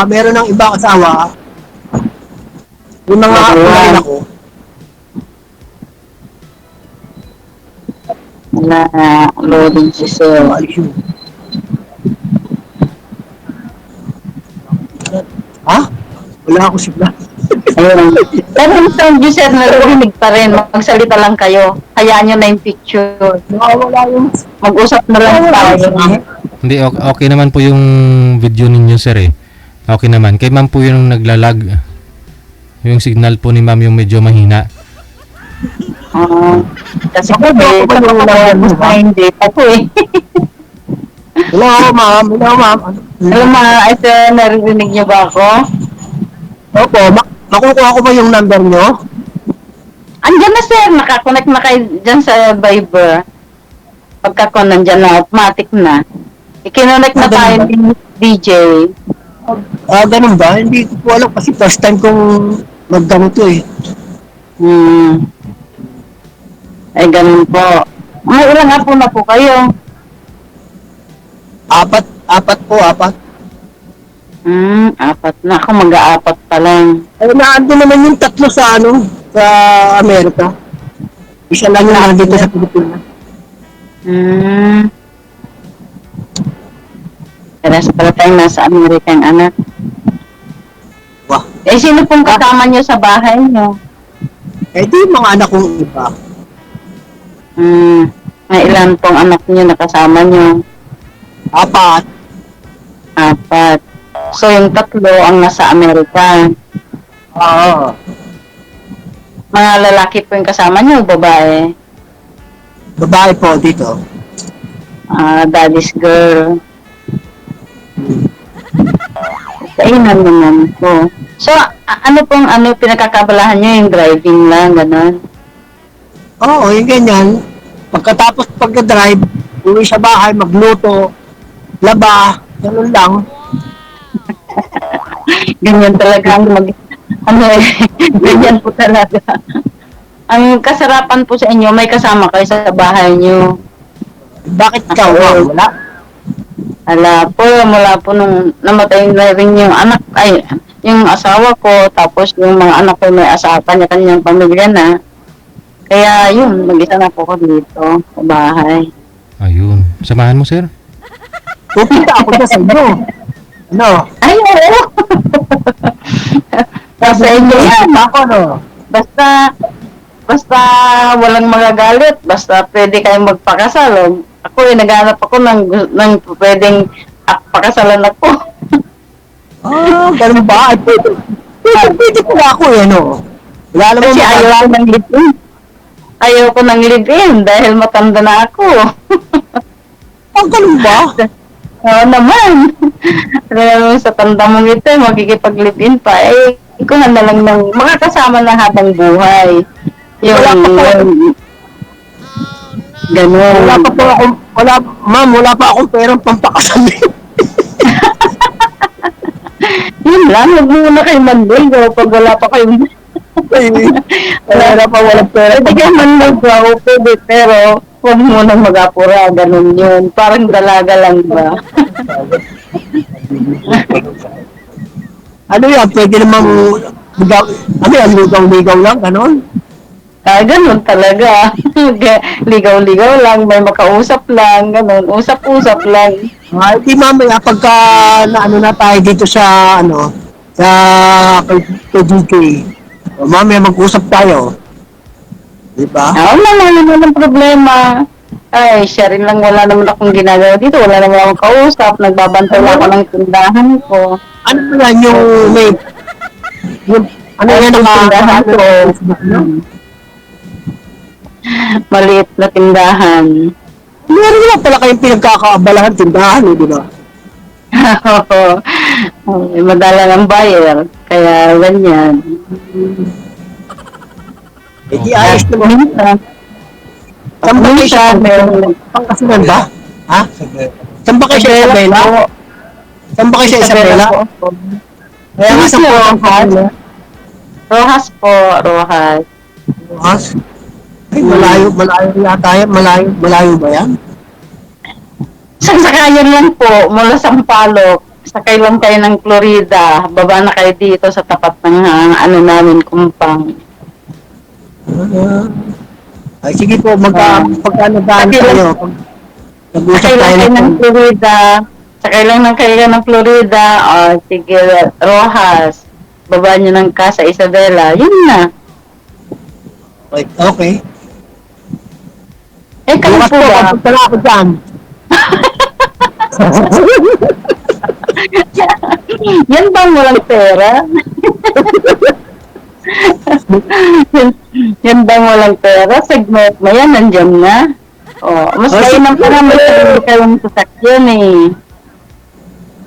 Meron ng iba asawa. Yung mga Opo. kapatid ako. Wala na, loading si Sir. Ayun. Ha? Wala ako sigla. Ayun. Pero yung sound nyo, Sir, narinig pa rin. Magsalita lang kayo. Hayaan nyo na yung picture. Wala yung... Mag-usap na lang tayo. Hindi, okay naman po yung video ninyo, sir eh. Okay naman. Kay ma'am po yung naglalag. Yung signal po ni ma'am yung medyo mahina. Kasi po, hindi pa po eh. Hello, ma'am. Hello, ma'am. Hello mga, Sir, narinig nyo ba ako? Opo, makukuha ko ba yung number nyo? Andyan na, Sir. Nakakonect na kayo dyan sa Viber. Pagka-con, nandyan na. Automatic na. Ikinonect na tayo ni DJ. Ganun ba? Hindi ko po alam kasi first time kong magganito eh. Ay, ganun po. May ilang apo na po kayo? Apat po. Apat na. Ako mag-aapat pa lang. Ay, naando naman yung tatlo sa sa Amerika. Isa lang yung nandito sa Pilipinas. Parehas pala tayong nasa Amerika ang anak. Wah. Eh, sino pong kasama nyo sa bahay nyo? Eh, di yung mga anak kong iba. May ilan pong anak nyo na kasama nyo? Apat. So, yung tatlo ang nasa Amerika. Oo. Mga lalaki po yung kasama nyo, babae? Babae po dito. Daddy's girl. Kainan naman po. So, ano pong pinagkakabalahan nyo? Yung driving lang, gano'n? Oo, yung ganyan. Pagkatapos pagka-drive, uwi sa bahay, magluto, laba, ganun lang. Ganyan talaga ang ganyan po talaga. Ang kasarapan po sa inyo, may kasama kayo sa bahay nyo. Bakit ikaw? Wala? Mula po nung namatay na rin yung anak, yung asawa ko, tapos yung mga anak ko may asawa, kanya-kanyang pamilya na. Kaya yun, mag-isa na po ko dito sa bahay. Ayun. Samahan mo, sir? Pupunta ako dyan sa inyo. Ano? Ay, oo! Sa inyo yan. Ako, no? Basta walang magagalit, basta pwede kayong magpakasal. Ako naghanap ako ng pwedeng pakasalan ako. Ganun ba? Pwede ko ako no? Wala naman Kasi ayaw ko ng live-in dahil matanda na ako. Ganun ba? Oo naman. Pero sa tanda mong ito, magkikipag-live-in pa. Ikaw na lang ng makakasama na habang buhay. Ganun. Wala pa akong perang pampakasal. Yun lang, huwag muna kayo mandol pag wala pa kayong walang pera. Pwede kayo mandol pwede, pero huwag muna mag-apura, ganun yun. Parang dalaga lang ba? Ano yan, pwede namang ligaw-ligaw lang, ganun? Ganun talaga. Ligaw-ligaw lang, may makausap lang, ganun. Usap-usap lang. Di mamaya pagka na tayo dito sa kay DK. Mamaya mag-usap tayo. Di ba? Wala naman problema. Ay, siya rin lang, wala naman akong ginagawa dito. Wala naman akong kausap. Nagbabantay ako ng tindahan ko. Ano ba yan yung ano yan ang tindahan ko? No? Maliit na tindahan. Meron naman pala kayong pinagkakaabalahan tindahan, di ba? Madala ng buyer. Kaya ganyan. Eh, di ayos naman. Minsan, Saan ba kayo sa meron. Pangasinan ba? Ha? Saan ba kayo sa Isabela? Saan ba kayo sa Isabela? Kaya nga sa Rojas. Rojas po, Rojas. Rojas? Ay, malayo yata yan. Malayo ba yan? Sasakayan lang po, mula Sampaloc. Sakay lang kayo ng Florida. Baba na kayo dito sa tapat ng namin, Kumpang. Ay, sige po, pagkano daan tayo? Nag-usap Sakay lang tayo kayo ng nito. Florida. Sakay lang kayo ng Florida. O, sige, Rojas. Baba nyo ng Casa Isabela. Yun na. Okay. Eh, kayo Bukas po po, ba? pagpunta na ako dyan. Yan bang walang pera? yan bang walang pera? Segment mo yan, nandiyan na. Oh, mas Oh, kayo sige. nang pala may sarili kayong sasakyan eh.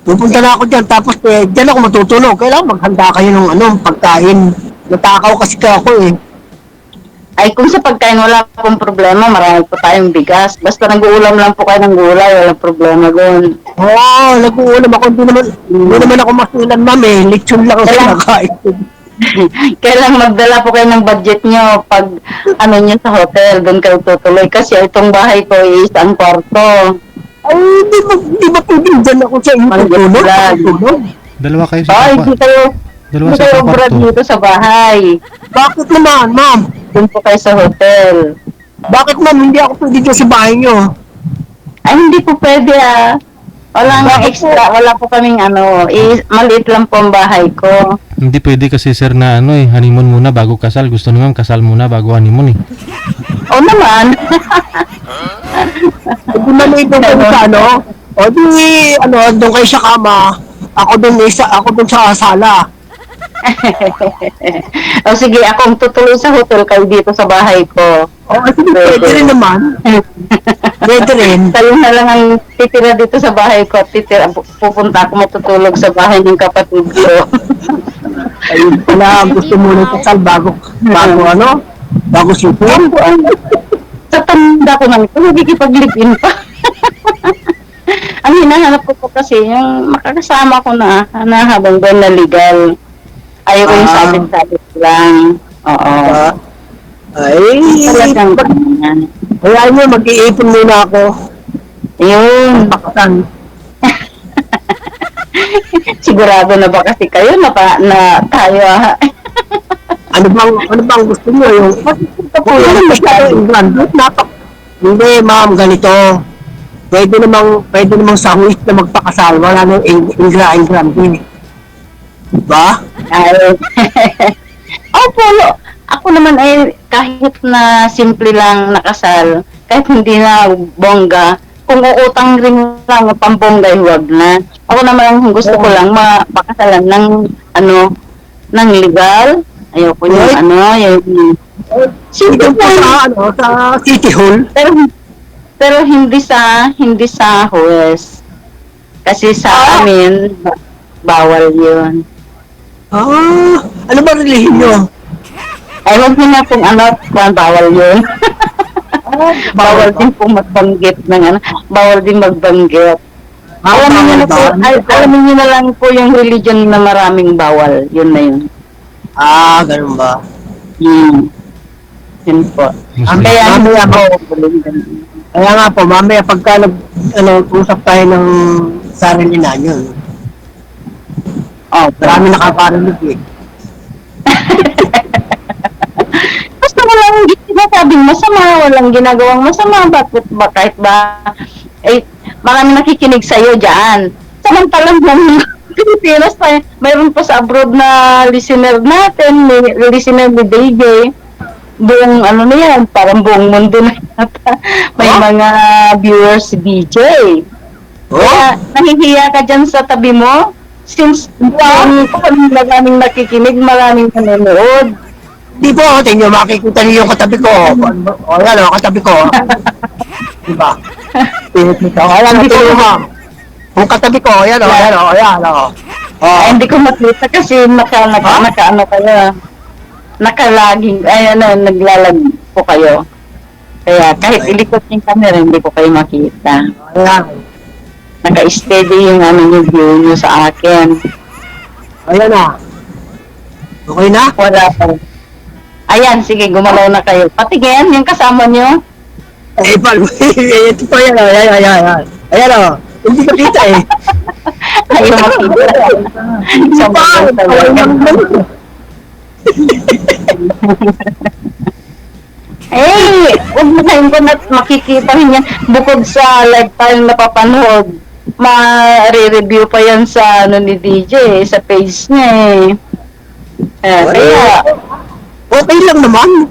Pupunta na ako dyan, tapos dyan ako matutulog. Kailangan maghanda kayo ng pagkain. Natakaw kasi ako eh. Ay, kung sa pagkain wala pong problema, marami po tayong bigas. Basta nag-uulam lang po kayo ng gulay, walang problema doon. Oo, nag-uulam ako. Hindi naman ako masilan, ma'am eh. Lechon lang ang Kailangan- kinakain. Kailangan magdala po kayo ng budget nyo pag nyo sa hotel, doon kayo tutuloy. Kasi itong bahay ko is ang kwarto. Ay, di ba pwedeng dyan ako sa inyo tutulog? Lang. Tutulog? Dalawa kayo sa Ay, kwarto. hindi kayo brad dito sa bahay. Bakit naman, ma'am? Doon po kayo sa hotel. Bakit, ma'am? Hindi ako pwede dyan sa bahay nyo. Ay, hindi po pwede ah. Wala nga extra, wala po kaming maliit lang po ang bahay ko. Hindi pwede kasi sir na honeymoon muna bago kasal. Gusto naman kasal muna bago honeymoon eh. O naman. Hindi maliit doon kayo sa O di, doon kayo sa kama. Ako doon sa sala. O sige, akong tutuloy sa hotel, kayo dito sa bahay ko. O, sige, pwede rin naman. Pwede rin. Kayo na lang ang titira dito sa bahay ko at pupunta ako matutulog sa bahay ng kapatid ko. Ayun pala, gusto mo nang kasal bago sipon. Sa tanda ko naman ito, nagkikipag-live-in pa. Ang hinahanap ko po kasi yung makakasama ko na habang doon na legal. Ayaw ko yung sabit-sabit lang. Oo. Ay, Talagang ganyan. kaya nyo, mag-iipon muna ako. Yun. Pakatan. Sigurado na ba kasi kayo na tayo Ano bang gusto nyo? Yung masyado England. Hindi, ma'am, ganito. Pwede namang sa Swiss na magpakasal. Wala nang England din. Diba? Ay. Opo, ako naman ay kahit na simple lang nakasal, kahit hindi na bongga, kung uutang rin lang pambongga, huwag na. Ako naman ang gusto ko lang mapakasalan ng ng legal. Ayoko yung yung Simple po sa City Hall. pero hindi sa Huwes. Kasi sa amin bawal 'yun. Ano ba relihiyon nyo? Ay, huwag mo na pong bawal 'yun. Bawal din pong magbanggit ng bawal din magbanggit. Alamin niyo na lang po yung religion na maraming bawal. Yun na yun. Ganun ba? Yun po. Muslim. Kaya nga po, mamaya pagka usap tayo ng sarili na yun. Marami nakaparinig eh. Basta walang sinasabing masama, walang ginagawang masama, bakit ba kahit ba marami nakikinig sa'yo dyan. Samantalang ng Pilipinas tayo, mayroon pa sa abroad na listener natin, listener ni DJ, buong na yan, parang buong mundo na yata. May mga viewers si DJ. Kaya nahihiya ka dyan sa tabi mo, since maraming nakikinig, maraming nanonood. Di po, tingnan makikita niyo yung katabi ko. Yan katabi ko. Diba? spirit nito. Ayan, dito mo. Kung katabi ko, ayan o, ayan o, ayan o. Ay, hindi ko makita kasi naka-ano kayo. Nakalaging, ay ano, naglalag po kayo. Kaya kahit ilikot yung camera, hindi ko kayo makita. Ayan. Naka-steady yung ano yung view nyo sa akin. Ayan na. Okay na? Wala pa. Ayan, sige, gumalaw na kayo. Patingin, yung kasama nyo. Eh, ito po yan o, ayan, ayan, ayan. Ayan o, hindi ko kita eh. Ayaw makita. Sa mga talaga. Eh, huwag mo tayong ko na makikita rin yan. Bukod sa live tayong napapanood, ma-re-review pa yan sa ano ni DJ, sa page niya eh. Kaya, Okay lang naman.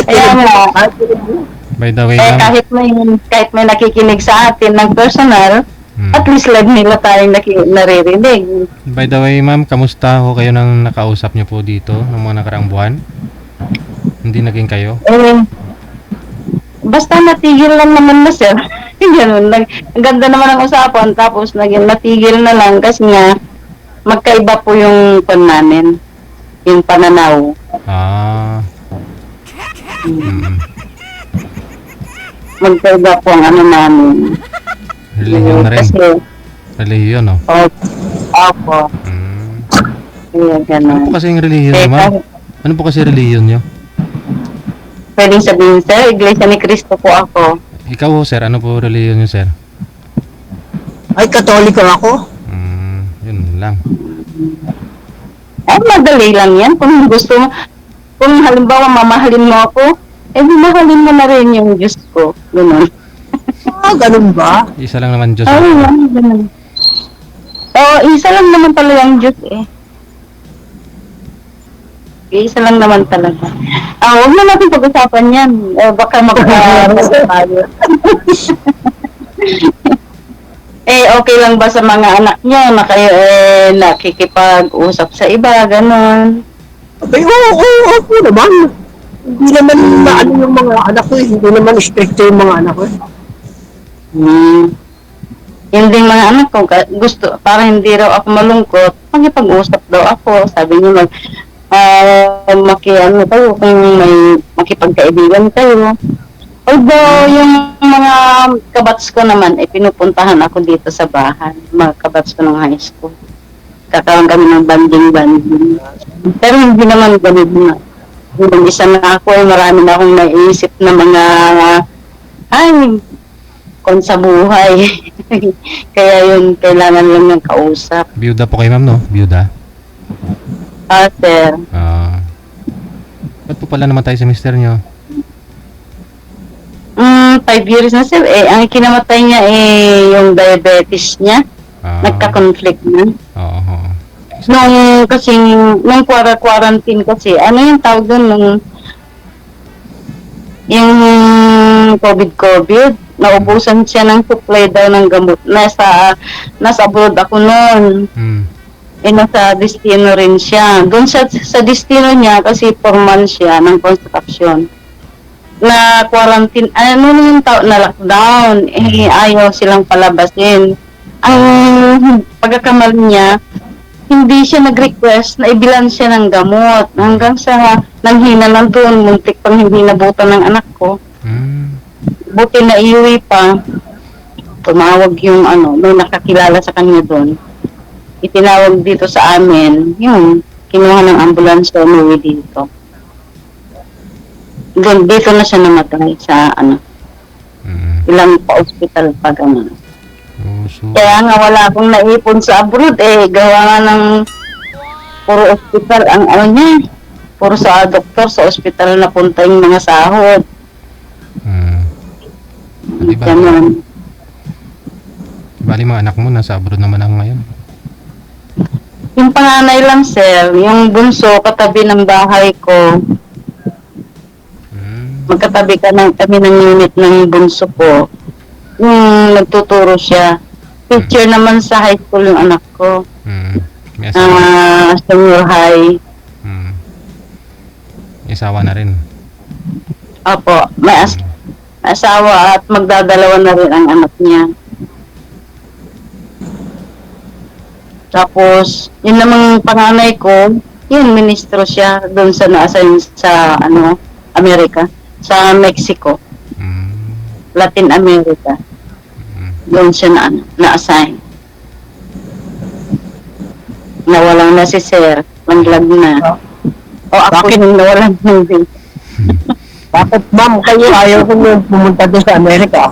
kaya nga, By the way, eh, ma'am. kahit may nakikinig sa atin ng personal, at least live nila tayong naririnig. By the way, ma'am, kamusta ho kayo nang nakausap niyo po dito ng mga nakaraang buwan? Hindi naging kayo? Eh, basta natigil lang naman na sir. Ganun, ang ganda naman ang usapan, tapos natigil na lang kasi nga magkaiba po yung pan namin, yung pananaw. Ah. Magkaiba po ang ano namin. Religion na rin. Kasi, Religion, no? opo, kaya Ano gano'n. po kasi yung religion niyo, ma'am? Ano po kasi religion niyo? Pwedeng sabihin sir, Iglesia ni Cristo po ako. Ikaw ho, sir. Ano po religion niyo, sir? Ay, katoliko ako. Yun lang. Ay, madali lang yan. Kung gusto mo, kung halimbawa mamahalin mo ako, eh mahalin mo na rin yung Diyos ko. Ganun. Ganun ba? Isa lang naman Diyos. Ay, ganun. Oo, isa lang naman talaga ang Diyos eh. Isa lang naman talaga. Huwag na natin pag-usapan yan. Baka magkaroon tayo. Okay lang ba sa mga anak niyo na kayo nakikipag-usap sa iba, ganon? Abay, oo naman. Hindi naman maano yung mga anak ko eh. Hindi naman stricto yung mga anak ko eh. Yung ding mga anak ko, gusto, para hindi raw ako malungkot, magipag-usap daw ako. Sabi niya, makiano kayo kung may makipagkaibigan kayo. Although yung mga kabats ko naman ay pinupuntahan ako dito sa bahay, mga kabats ko ng high school. Kakaroon kami ng banding-banding. Pero hindi naman ganun na. Yung isa na ako ay marami na akong naisip na mga kung sa buhay. Kaya yun, kailangan lang ng kausap. Biyuda po kayo, ma'am, no? Biyuda? Sir. Ba't po pala naman tayo sa mister nyo? 5 years na sir. Ang kinamatay niya yung diabetes niya. Nagka-conflict na. Oo. Nung quarantine kasi, ano yung tawag doon, yung COVID, naubusan siya ng supply daw ng gamot. Nasa abroad ako noon. Nasa destino rin siya. Doon sa destino niya, kasi 4 months siya ng construction. Na quarantine, yung na lockdown, ayaw silang palabasin. Ang pagkakamali niya, hindi siya nag-request na ibilan siya ng gamot. Hanggang sa nanghina lang doon, muntik pang hindi nabutan ng anak ko. Buti na iuwi pa, tumawag yung may nakakilala sa kanya doon. Itinawag dito sa amin, kinuha ng ambulansya, umuwi dito. Doon, dito na siya namatay sa ilang pa-hospital pa gano'n. Kaya nga wala akong naipon sa abroad gawa nga ng puro hospital ang niya. Puro sa doktor sa hospital na punta yung mga sahod. Ganun. Bali mga anak mo nasa abroad naman ang ngayon. Yung panganay lang sir, yung bunso katabi ng bahay ko. Magkatabi kami ng unit ng bunso ko. Nagtuturo siya. Teacher naman sa high school yung anak ko. May asawa. Senior high. May asawa na rin. Opo, asawa at magdadalawa na rin ang anak niya. Tapos, yun namang panganay ko, yun, ministro siya doon sa na-assign sa, Amerika, sa Mexico, Latin America. Doon siya na-assign. Nawalan na si Sir, langlag na. O ako yung nawalan ng din. Bakit ma'am kayo ayaw ko pumunta doon sa Amerika?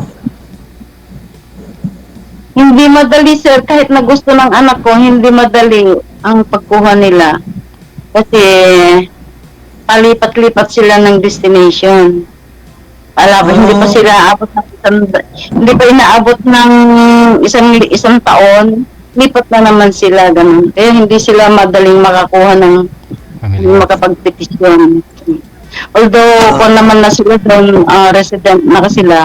Hindi madali, sir, kahit na gusto ng anak ko, hindi madali ang pagkuha nila. Kasi palipat-lipat sila ng destination. Hindi pa sila abot ng hindi pa inaabot ng isang taon, lipat na naman sila ganun. Kaya hindi sila madaling makakuha ng makapagpetisyon. Although kung naman na sila doon, resident na sila,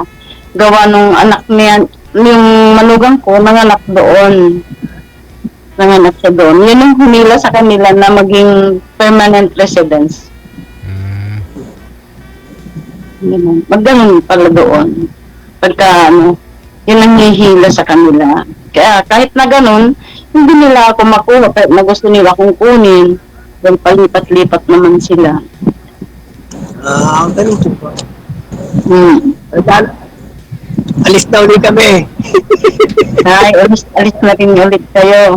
gawa nung anak niya, yung manugang ko, nanganak doon. Nanganak siya doon. Yun yung humila sa kanila na maging permanent residence. Magganun pala doon. Pagka yun ang hihila sa kanila. Kaya kahit na ganun, hindi nila ako makuha. Kahit na gusto nila akong kunin, dahil palipat-lipat naman sila. Ganun po. Alis na ulit kami. Ay, alis na rin ulit kayo.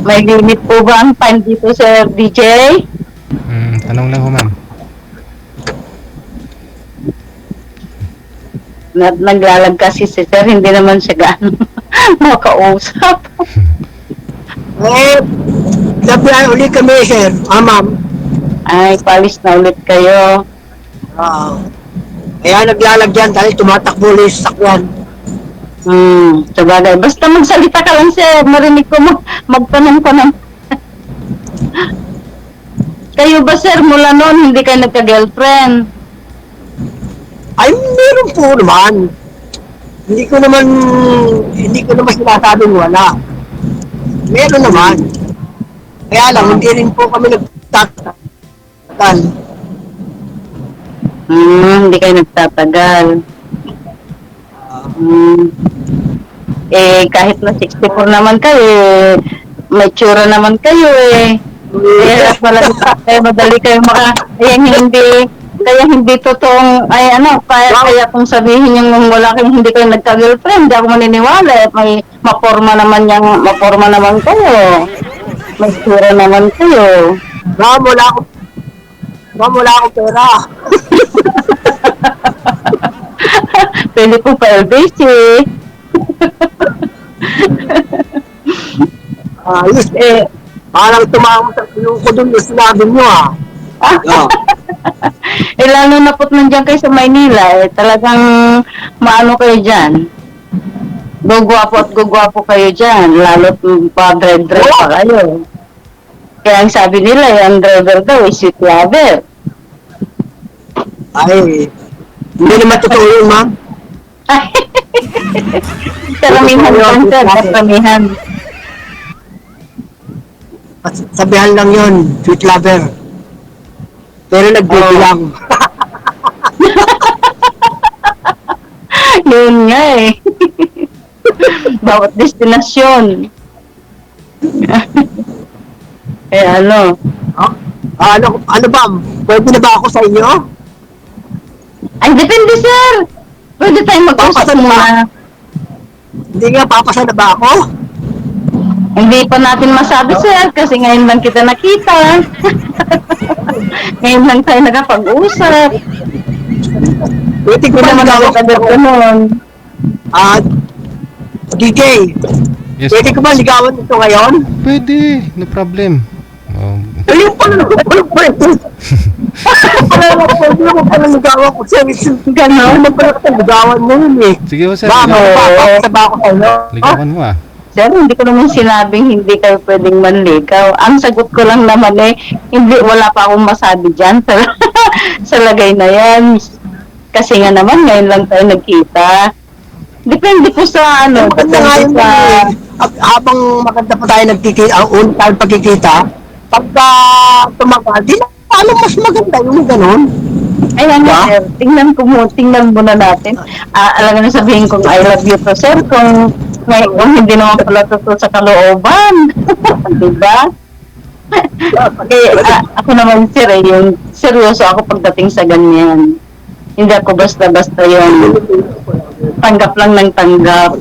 May limit po ba ang time dito, Sir DJ? Tanong lang ho, ma'am. Naglalag kasi si Sir, hindi naman siya gaano makausap. Labihan ulit kami, sir. Ma'am. Ay, palis na ulit kayo. Kaya naglalagyan dahil tumatakbo ulit sa sakyan. Sabagay. Basta magsalita ka lang, Sir. Marinig ko magtanong-tanong. Kayo ba, Sir, mula noon, hindi kayo nagka-girlfriend? Ay, meron po naman. Hindi ko naman sinasabing wala. Meron naman. Kaya lang, hindi rin po kami nagtatagal. Hindi kayo nagtatagal. Kahit na 64 naman kayo, may tsura naman kayo Kaya madali kayo kaya hindi totoong, kaya kung sabihin yung wala kayong hindi kayo nagka-girlfriend, hindi ako maniniwala. May maporma naman kayo. May tsura naman kayo. Ma'am, wala akong pera. Pwede po pa LBC. Ayos parang tumawag sa ilong ko doon yung sinabi nyo Lalo na po't nandiyan kayo sa Maynila, talagang maano kayo dyan. Gugwapo at gugwapo kayo dyan, lalo't pa-drive pa kayo. Kaya ang sabi nila, yung driver daw is sweet lover. Ay, hindi naman totoo yun, ma'am. Karamihan lang, sir, karamihan. Sabihan lang yun, sweet lover. Pero nagbibilang. Yun nga Bawat destinasyon. Ano ba? Pwede na ba ako sa inyo? Ay, depende, sir. Pwede tayong mag-usap muna. Hindi nga, papasa na ba ako? Hindi pa natin masabi, sir, kasi ngayon lang kita nakita. Ngayon lang tayo nakapag-usap. Pwede ko naman ako ganun. DJ, Yes. pwede ko ba ligawan ito ngayon? Pwede, no problem. Ayun pala, pwede mo pala ligawan ko. Gano'n, ano pala ka ligawan mo yun Sige ho, sir. Ma'am, papasa ba ako sa'yo? Ligawan mo Sir, hindi ko naman sinabing hindi kayo pwedeng manligaw. Ang sagot ko lang naman wala pa akong masabi dyan sa lagay na yan. Kasi nga naman, ngayon lang tayo nagkita. Depende po sa Maganda nga yun habang maganda pa tayo nagkikita, ang unang tayo pagkikita, pagka tumagal, di na ano mas maganda yung ganun. Ayan nga, sir. Tingnan muna natin. Alam na sabihin kong I love you to, sir, kung hindi naman pala totoo sa kalooban. Diba? Ako naman, sir, yung seryoso ako pagdating sa ganyan. Hindi ako basta-basta yung tanggap lang ng tanggap.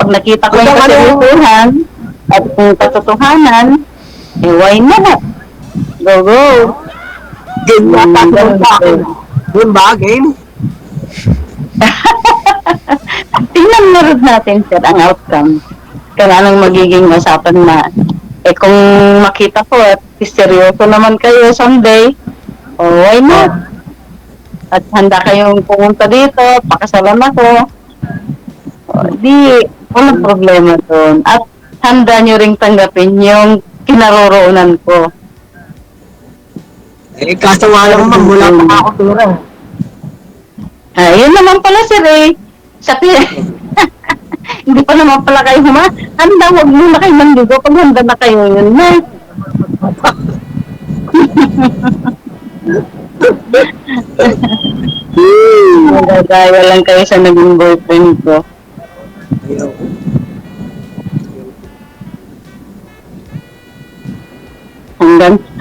Pag nakita ko yung kaseryosohan at yung katotohanan, why not? Go! Game na tatawag sa akin. Game ba? Game? Tingnan mo rin natin, sir, ang outcome. Kung anong magiging usapan na. Kung makita ko at seryoso naman kayo someday, why not? At handa kayong pumunta dito, pakasalan ako. Di, walang problema doon. At handa nyo ring tanggapin yung kinaroroonan ko. Kaso nga lang ma'am, wala pa ako tura. Yun naman pala, sir, hindi pa naman pala kayo handa, wag muna kayo mandigo. Pag handa na kayo, yun na. Magagaya lang kayo sa naging boyfriend ko.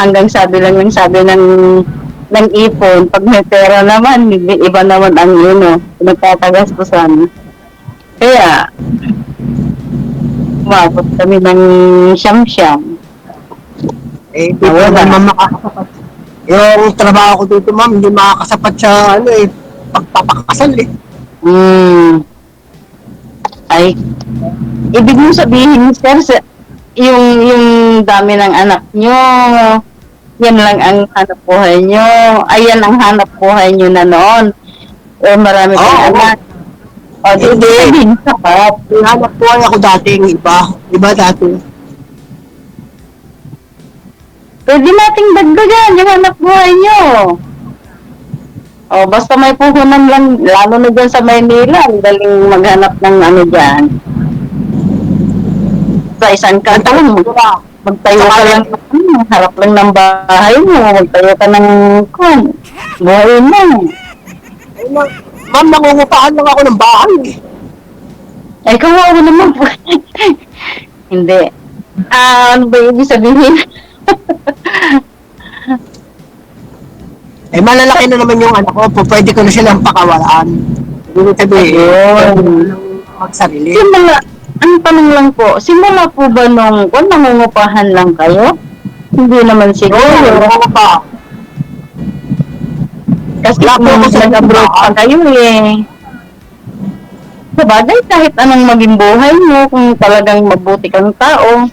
Hanggang sabi ng ipon, pag may pera naman, iba naman ang nagtatagastusan. Kaya, umabot kami ng siyam-siyam. Di pa naman makakasapat. Yung trabaho ko dito ma'am, hindi makakasapat sa pagpapakasal Ay, ibig mo sabihin, sir, yung dami ng anak nyo, yan lang ang hanap buhay nyo. Ayan ang hanap buhay nyo na noon. Marami kang anak. Hindi. Sapat. Yung hanap buhay ako dating iba. Iba dati. Pwede nating dagdagan yung hanap buhay nyo. Basta may puhunan lang, lalo na dyan sa Maynila, daling maghanap ng dyan. Sa isang kanto lang, magtayo ka lang, harap lang ng bahay mo, magtayo ka ng buhay mo. Ma'am, nangungupahan lang ako ng bahay. Ay, kawawa naman po. Hindi. Ano ba ibig sabihin? Malalaki na naman yung anak ko, pwede ko na silang pakawalaan. Hindi sabihin, magsarili. Ang tanong lang po, simula po ba nung nangungupahan lang kayo? Hindi naman siguro. Oo, pa. Kasi kung nag-abroad pa kayo sabagay, kahit anong maging buhay mo, kung talagang mabuti kang tao,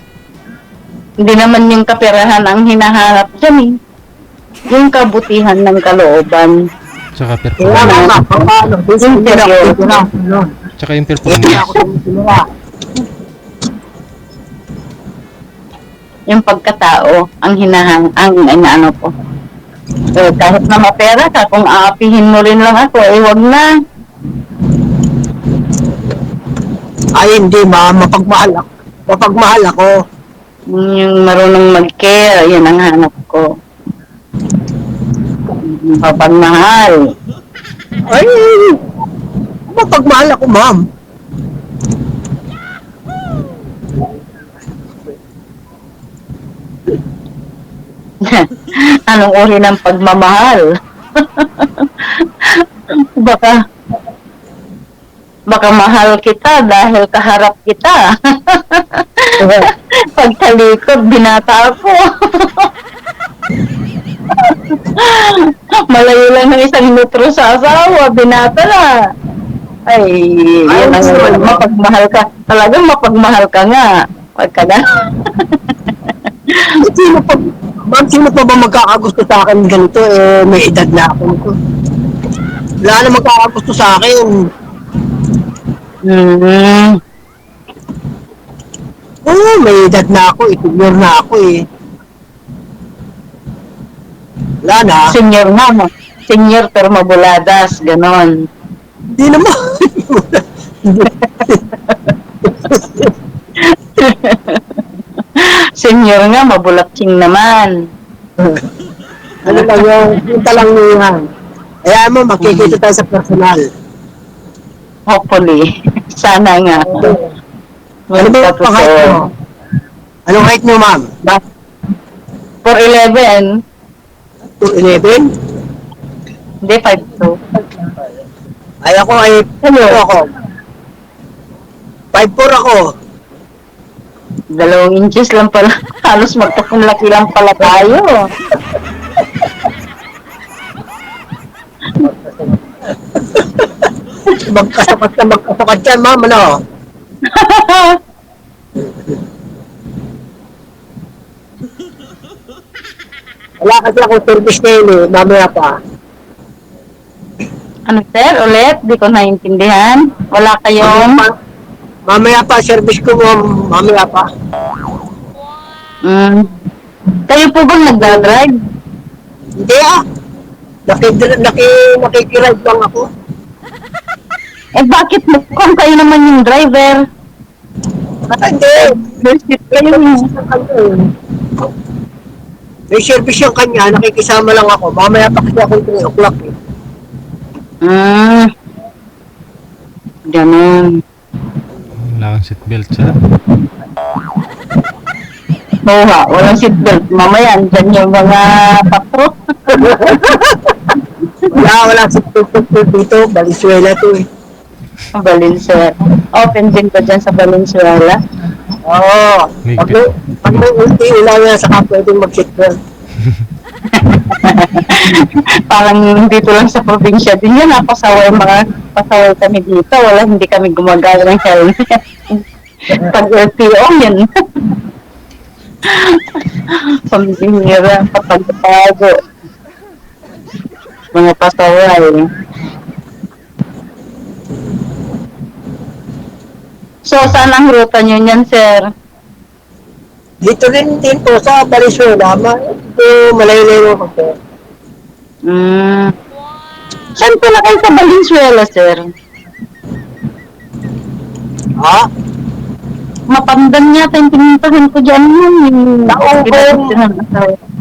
hindi naman yung kaperahan ang hinahanap dyan yung kabutihan ng kalooban. Tsaka performance. Yung seryoso. Tsaka yung performance. Yung pagkatao ang inaano ko. Kahit na mapera ka, kung aapihin mo rin lang ako, wag na. Ay, hindi mapagmahal ako. Mapagmahal ako. Yung marunong mag-care, yun ang hanap ko. Mapagmahal. Ay, mapagmahal ako, ma'am. Anong uri ng pagmamahal? Baka mahal kita dahil kaharap kita. Pagtalikod, binata ako. Malayo lang ng isang metro sa asawa, binata na. Ay, yan ang mapagmahal ka. Talagang mapagmahal ka nga. Wag ka na. Sino pa ba magkakagusto sa akin ganito? May edad na ako. Wala na magkakagusto sa akin. Oo, may edad na ako. Senior na ako Wala na. Senior na mo. Senior pero mabuladas. Ganon. Hindi naman. Senior engineer nga, mabulatsing naman. Ano lang yung talangihan. Kaya mo, makikita tayo sa personal. Hopefully. Sana nga. Ano ba ang height mo? Anong height mo, ma'am? For 11, 2'11"? hindi 5'2". Ay ako ay, ano ako? 5'4" ako. 2 inches lang pala. Halos magkakulaki lang pala tayo. Magkasapat yan, ma'am, ano? Wala kasi ako service ngayon eh, mamaya pa. Ano sir, ulit? Di ko naintindihan. Wala kayong... Mamaya pa, service ko mo, mamaya pa. Kayo po bang nagdadrive? Hindi ah. Nakikiride lang ako. Eh bakit mukhang kayo naman yung driver? Hindi. Kayo May service yung kanya, nakikisama lang ako. Mamaya pa kasi ako 3 o'clock eh. Ganun. Wala kang seatbelt, sir. Oo nga, walang seatbelt. Mamaya, andyan yung mga pato. Wala si dito, Valenzuela to eh. Valenzuela. Open din ko dyan sa Valenzuela. Oo. Pag may ulti, wala nga saka pwedeng mag-seatbelt. Parang dito lang sa probinsya din yan. Pasaway kami dito. Hindi kami gumagana ng helmet. Pag LTO yan. Pambihira, kapag-pago. Mga pasaway. So, saan ang ruta nyo niyan, sir? Dito rin din po sa Valenzuela. Ito, malayo-layo ko po. Saan pala kayo sa Valenzuela, sir? Ha? Mapandan yata yung pinuntahan ko dyan yun.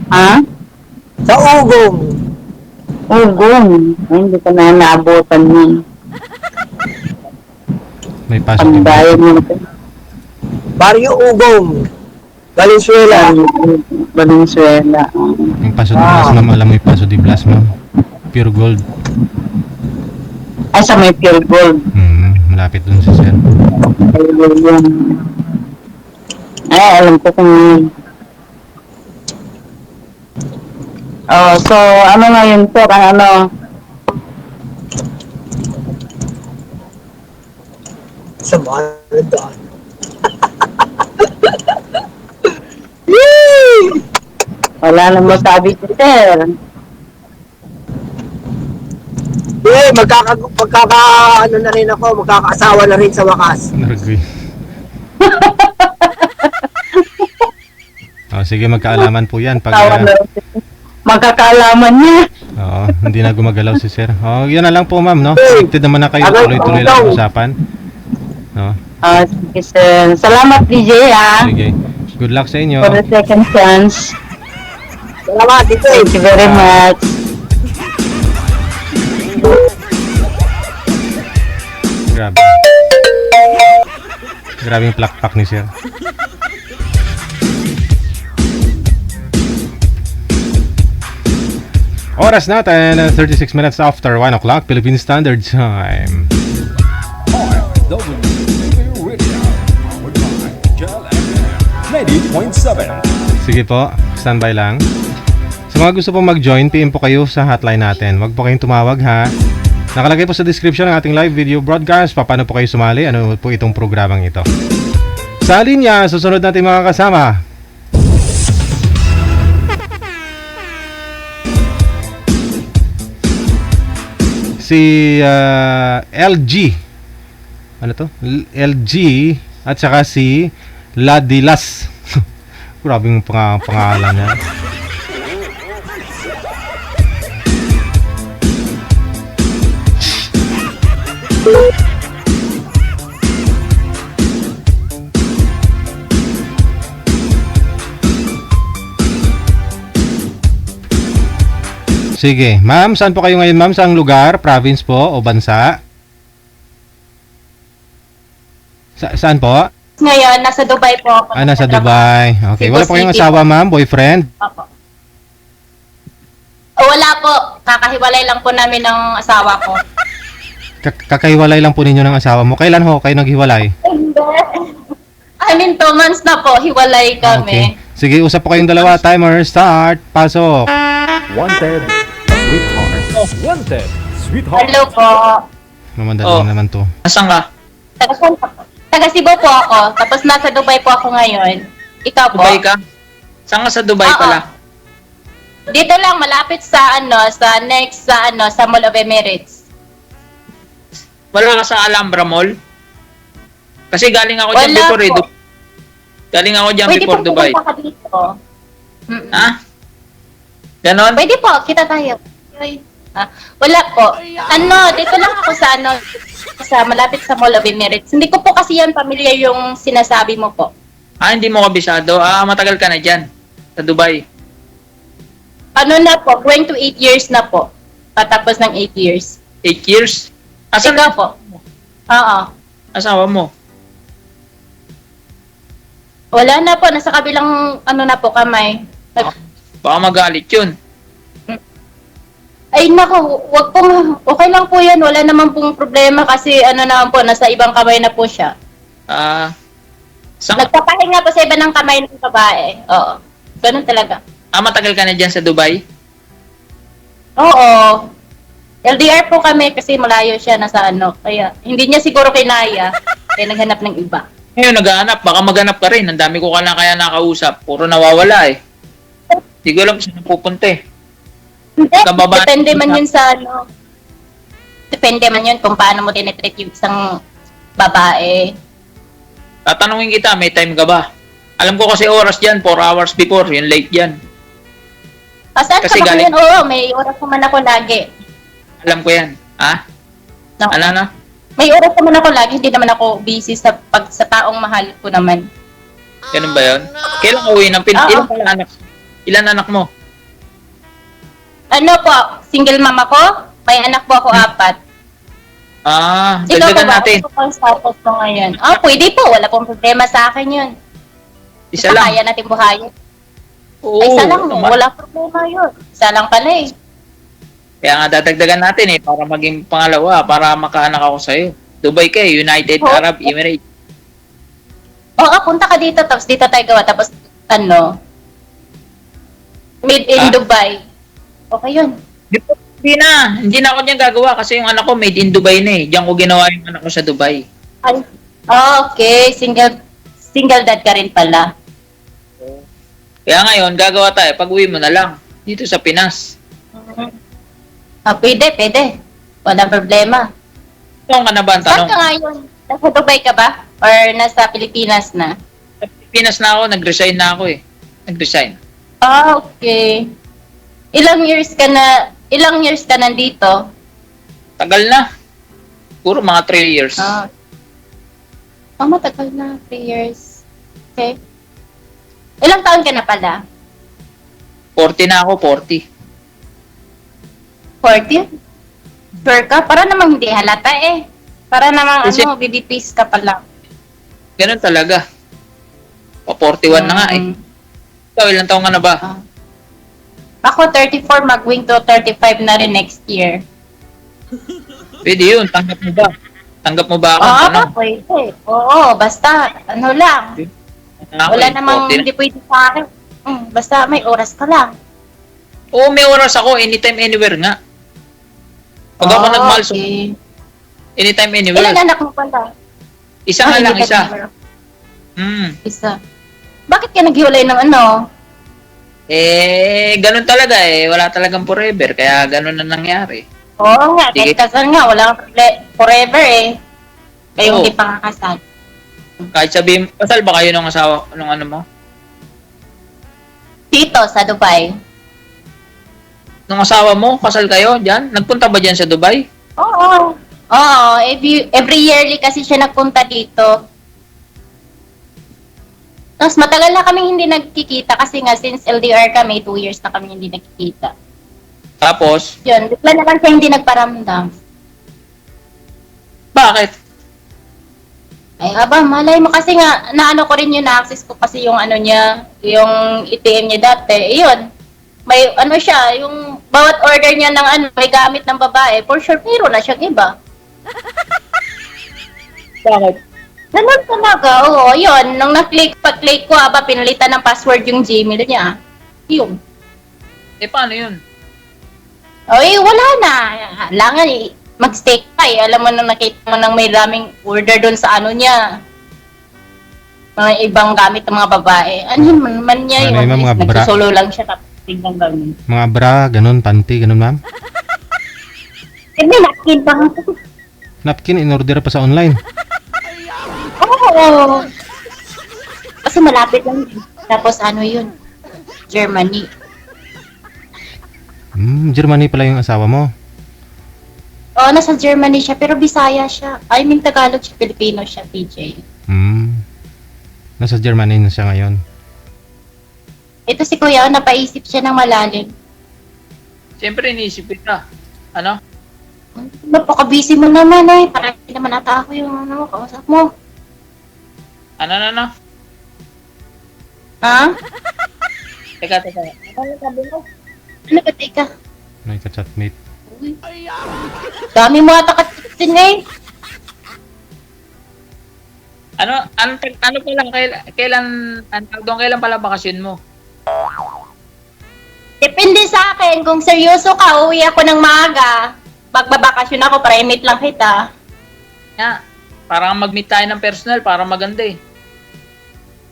Ha? Sa Ugong. Ugong. Ay, hindi ko na naabutan yun. May pasok din. Pandayan yun. Barrio Ugong. Valenzuela. Valenzuela. Yung paso di Blas, ma'am. Alam mo yung paso di Blas, ma'am. Pure gold. Ay, sa may pure gold. Malapit dun si sir. Ay, alam ko kung yun. Oh, so, ano nga yun, sir? Ang ano? Sa mga daan. Wala nang masabi si sir. Ano na rin ako, magkakaasawa na rin sa wakas. Naragwi. Sige, magkaalaman po yan. Magkakaalaman niya. Oo, hindi na gumagalaw si sir. Yan na lang po, ma'am, no? Connected naman na kayo. Tuloy-tuloy lang ang usapan. No? Sige, sir. Salamat, DJ, Sige. Good luck sa inyo. for the second chance. Salamat, dito eh. Thank you very much. Grabe. Grabe yung plakpak ni sir. Oras natin, 36 minutes after 1 o'clock, Philippine Standard Time. RWTV Radio, powered by Gel FM 90.7. Sige po, standby lang. Sa mga gusto pong mag-join, PM po kayo sa hotline natin. Huwag po kayong tumawag ha. Nakalagay po sa description ng ating live video broadcast. Paano po kayo sumali? Ano po itong programang ito? Sa linya, susunod natin mga kasama. Si LG. Ano to? LG at saka si Ladilas. Grabe yung pangalan niya. Sige. Ma'am, saan po kayo ngayon, ma'am? Saang lugar? Province po o bansa? Saan po? Ngayon, nasa Dubai po ako. Nasa Dubai. Okay. Wala po kayong City asawa, po. ma'am? Boyfriend? Opo. Wala po. Kakahiwalay lang po namin ng asawa ko. Kakahiwalay lang po ninyo ng asawa mo. Kailan ho kayo naghiwalay? Hindi. I mean, 2 months na po. Hiwalay kami. Okay. Sige, usap po kayong dalawa. Timer, start. Pasok. Wanted, sweetheart. Wanted, sweetheart. Hello po. Mamandali naman to. Asan ka? Taga Cebu po ako. Tapos nasa Dubai po ako ngayon. Ikaw po? Dubai ka? Saan ka sa Dubai Oo. pala? Dito lang, malapit sa sa Mall of Emirates. Wala ka sa Alhambra Mall? Kasi galing ako dyan Wala before po. Galing ako dyan Pwede before po Dubai. pumunta ka dito. Ha? Ganon? Pwede po, kita tayo. Wala po. Dito lang ako sa malapit sa Mall of Emirates. Hindi ko po kasi yan pamilya yung sinasabi mo po. Hindi mo kabisado? Matagal ka na dyan. Sa Dubai. Na po, going to 8 years na po. Patapos ng 8 years. 8 years? Asan Ikaw po? Oo. asawa mo? Wala na po, nasa kabilang na po kamay. Baka magalit yun. Ay nako, wag po, okay lang po yan, wala naman pong problema kasi naman po, nasa ibang kamay na po siya. Nagpapahinga po sa iba ng kamay ng babae. Oo, ganun talaga. Matagal ka na dyan sa Dubai? Oo. LDR po kami kasi malayo siya nasa kaya hindi niya siguro kinaya, kaya naghanap ng iba. Ngayon, naghahanap. Baka maghanap ka rin. Ang dami ko kaya nakausap. Puro nawawala eh. Hindi ko alam saan pupunta eh. Depende man yun sa Depende man yun kung paano mo tinitreat yung isang babae. Tatanungin kita, may time ka ba? Alam ko kasi oras dyan, 4 hours before. Yung late dyan. Saan Kasi ka ba galing- ngayon? Oo, may oras naman ako lagi. Alam ko yan. No. Ano na? May oras naman ako lagi, hindi naman ako busy sa taong mahal ko naman. Ganun ba yun? Kailan ka uwi ng Ilan pala anak? Ilan anak mo? Po, single mama ko, may anak po ako 4. Ikaw Dagdagan ba? natin. Ano po ang status mo ngayon? Pwede po, wala pong problema sa akin yun. Isa lang. Kaya natin buhayin. Oo. Ay, isa lang, naman. wala problema yun. Isa lang pala eh. Kaya nga dadagdagan natin eh, para maging pangalawa, para makaanak ako sa'yo. Dubai ka eh, United Oh. Arab Emirates. Oo, punta ka dito, tapos dito tayo gawa, tapos made in Dubai. Okay yun. Hindi na ako diyan gagawa kasi yung anak ko made in Dubai na eh. Diyan ko ginawa yung anak ko sa Dubai. Ay, okay, single dad ka rin pala. Kaya ngayon, gagawa tayo, pag-uwi mo na lang, dito sa Pinas. Pwede. Walang problema. Saan ka na ba ang Saan tanong? ka ngayon? Nasa Dubai ka ba? Or nasa Pilipinas na? Sa Pinas na ako, nag-resign na ako eh. Nag-resign. Okay. Ilang years ka nandito? Tagal na. Puro mga 3 years. Matagal na. 3 years. Okay. Ilang taon ka na pala? 40 na ako, 40. 40? Sure ka? Para namang hindi halata eh. Para namang bibipis ka pala. Ganun talaga. 41 na nga eh. Ikaw, ilang taon ka na ba? Ako 34, mag-wing to 35 na rin next year. Pwede yun, tanggap mo ba? Tanggap mo ba ako? Pwede. Oo, basta, lang. Wala namang hindi pwede sa akin. Basta may oras ka lang. Oo, may oras ako. Anytime, anywhere nga. Pag ako nagmahal, anytime, anywhere. Ilan anak mo pala? Isa nga lang, isa. Isa. Bakit ka naghiwalay ng Ganun talaga eh. Wala talagang forever. Kaya ganun na nangyari. Oo nga, kahit kasal nga, wala forever eh. Kayo hindi pa kakasal. Kahit sabihin, kasal ba kayo nung asawa, nung ano mo? Dito, sa Dubai. Nung asawa mo, kasal kayo dyan? Nagpunta ba dyan sa Dubai? Oo. Every yearly kasi siya nagpunta dito. Tapos matagal na kami hindi nagkikita kasi nga since LDR kami, 2 years na kami hindi nagkikita. Tapos, Yun, bigla na lang siya hindi nagparamdam. bakit? Ay, aba, malay mo kasi nga, naano ko rin yun, na-access ko kasi yung ano niya, yung ATM niya dati. Iyon, may ano siya, yung bawat order niya ng ano, may gamit ng babae, for sure, meron na siyang iba. Bakit? Ganun talaga, oo, yun. Nung pag-click ko, aba, pinalitan ng password yung Gmail niya. Yun. Paano yun? Oy, wala na. Langan eh. Mag-stake pa eh. Alam mo nung nakita mo nang may daming order doon sa ano niya. Mga ibang gamit ng mga babae. Ano man niya Ano yun? yung mga bra? Nagsusolo lang siya tapos tingnan ganun. Mga bra, ganun, panty, ganun ma'am. Hindi, napkin pa nga. Napkin, in-order pa sa online. Oo. Kasi malapit lang yun. Tapos ano yun? Germany. Germany pala yung asawa mo. Oo, nasa Germany siya, pero Bisaya siya. I mean, Tagalog siya, Filipino siya, TJ. Nasa Germany na siya ngayon. Ito si Kuya, napaisip siya ng malalim. Siyempre, iniisip kita. Ano? Napaka-busy mo naman eh. Parang hindi naman ata ako yung ano, kausap mo. Ano? Ha? Teka. Ano sabi mo? Ano ba, teka? May ka-chatmate. Dami mo ata katitin eh. Ano pa lang, kailan pala bakasyon mo? Depende sa akin. Kung seryoso ka, uwi ako ng maaga. Magbabakasyon ako, para i-meet lang kita. Nga, parang mag-meet tayo ng personal, para maganda eh.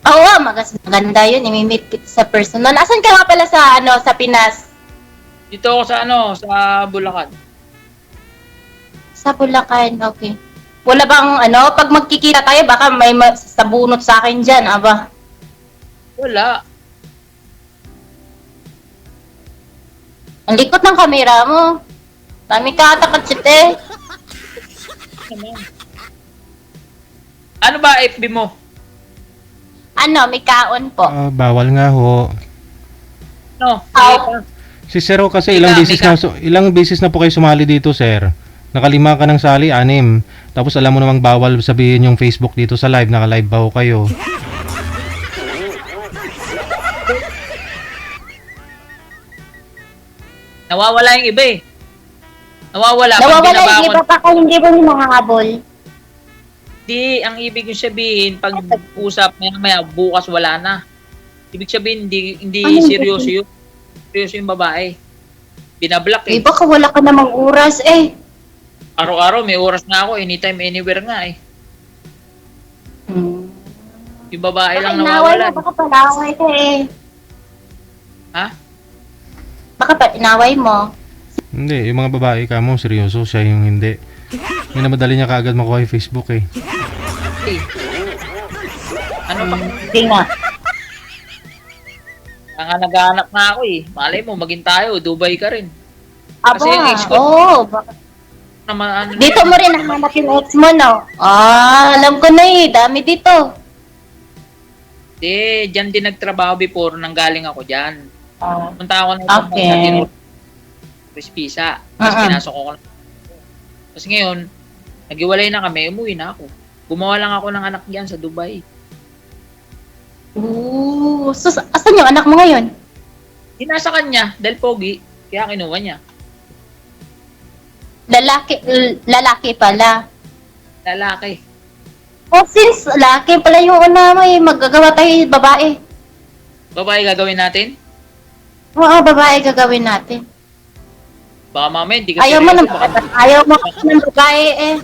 Oo, maganda yun. I-meet kita sa personal. Asan ka nga pala sa, sa Pinas? Dito ako sa Bulacan. Sa Bulacan, okay. Wala bang, pag magkikita tayo, baka may sabunot sa akin dyan, aba? Wala. Ang likot ng kamera mo. Dami ka ata katsite. Ano ba FB mo? May kaon po. Bawal nga ho. No, Si Sir ho kasi ilang beses na po kayo sumali dito, sir. Nakalima ka ng sali, 6. Tapos alam mo namang bawal sabihin yung Facebook dito sa live, naka-live ba ho kayo? nawawala yung iba eh. Nawawala Nawawala yung iba pa kung hindi mo hinahabol. Di, ang ibig yung sabihin, pag usap maya bukas wala na. Ibig sabihin, hindi seryoso yun. Seryoso yung babae. Binablock eh. Baka wala ka namang oras eh. Araw-araw, may oras na ako. Anytime, anywhere nga eh. Yung babae lang nawawala. Baka palaway ka eh. Ha? Baka inaway mo. Hindi, yung mga babae ka mo, seryoso, siya yung hindi. Minamadali niya kaagad makuha yung Facebook eh. Ano pa? Hindi nga. Nga naghahanap na ako eh. Malay mo, maging tayo, Dubai ka rin. Aba, Kasi yung ex ko, dito mo rin nahanap yung ex mo, no? Alam ko na eh. Dami dito. dyan din nagtrabaho before, nanggaling ako dyan. Punta ako ng Okay. Visa. Tapos pinasok ko. Tapos ngayon, naghiwalay na kami, umuwi na ako. Gumawa lang ako ng anak diyan sa Dubai. So, asan yung anak mo ngayon? Di nasa kanya, dahil pogi, kaya kinuha niya. Lalaki pala. Lalaki. Since lalaki pala yung una, may magagawa tayo babae. Babae gagawin natin? Oo, babae gagawin natin. Baka mamaya, hindi ka Ayaw mo seryoso, ayaw mo ng babae eh.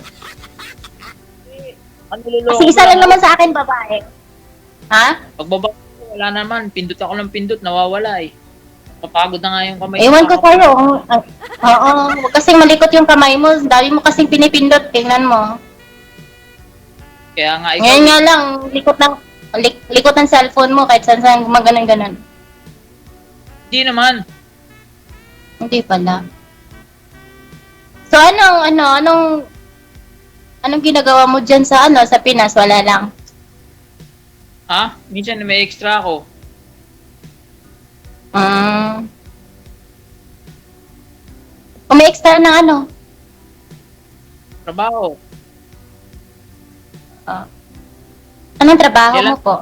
Kasi isa lang naman sa akin babae. Ha? Pag babae, wala naman. Pindot ako ng pindot, nawawala eh. Papagod na nga yung kamay. Ewan ko sa'yo. Oo, huwag kasing malikot yung kamay mo. Dami mo kasing pinipindot. Tingnan mo. Kaya nga ikaw. Ngayon nga lang, likot ng cellphone mo kahit saan gumaganon-ganon. Hindi naman. Hindi pala. So anong ginagawa mo dyan sa sa Pinas? Wala lang. Ha? Minsan may extra ako. Kung may extra ng ano. Trabaho. Anong trabaho Kailan- mo po?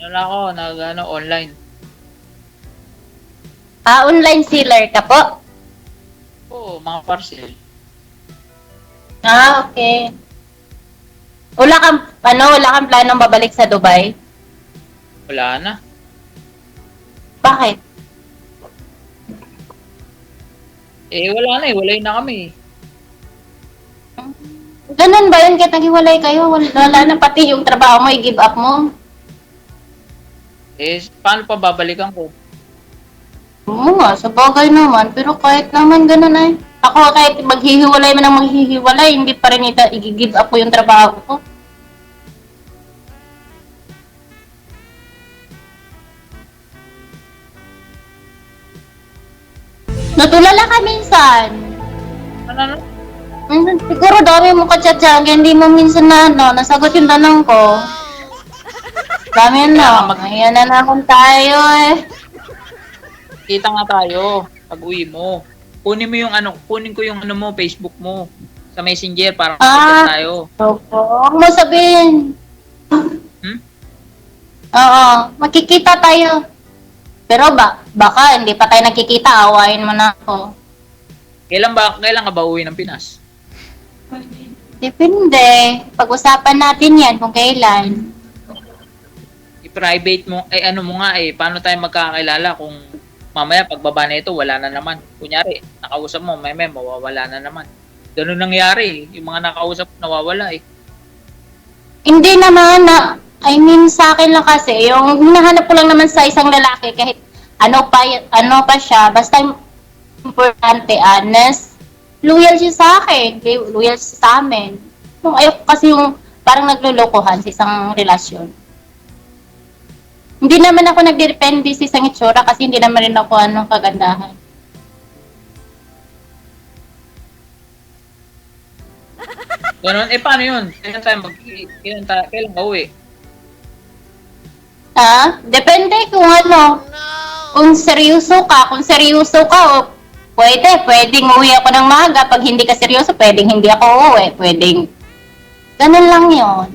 Ano ako, online. Online seller ka po? Oo, mga parcel. Okay. Wala kang planong babalik sa Dubai? Wala na. Bakit? Wala na walay na kami. Ganun ba yun? Kahit naghiwalay kayo, wala na pati yung trabaho mo, i-give up mo? Paano pa babalikan ko? Oo nga, sa bagay naman. Pero kahit naman ganun ay. Ako kahit maghihiwalay man ang maghihiwalay, hindi pa rin i-give up ko yung trabaho ko. Natulala ka minsan. Ano? Siguro dami mo ka-chat dyan, kaya hindi mo minsan nasagot yung tanong ko. Dami ayan na naman tayo eh. Kita nga tayo pag uwi mo. Kunin ko yung mo, Facebook mo. Sa Messenger para makita tayo. Opo, huwag mo sabihin. Oo, makikita tayo. Pero baka hindi pa tayo nakikita, awayin mo na ako. Kailan ka ba uwi ng Pinas? Depende. Pag-usapan natin yan kung kailan. I-private mo, paano tayo magkakilala kung mamaya pagbaba na ito, wala na naman. Kunyari, nakausap mo, may mawawala na naman. Ganun nangyari, yung mga nakausap nawawala eh. Hindi naman sa akin lang kasi, yung hinahanap ko lang naman sa isang lalaki, kahit ano pa siya, basta importante, honest, loyal siya sa akin, loyal siya sa amin. Ayoko kasi yung parang naglulukuhan sa isang relasyon. Hindi naman ako nagdepende sa isang itsura kasi hindi naman rin ako kagandahan. Ganun, paano yun? Kailan ka uwi? Depende kung kung seryoso ka, pwedeng uwi ako ng maaga. Pag hindi ka seryoso, pwedeng hindi ako uwi. Ganun lang yon.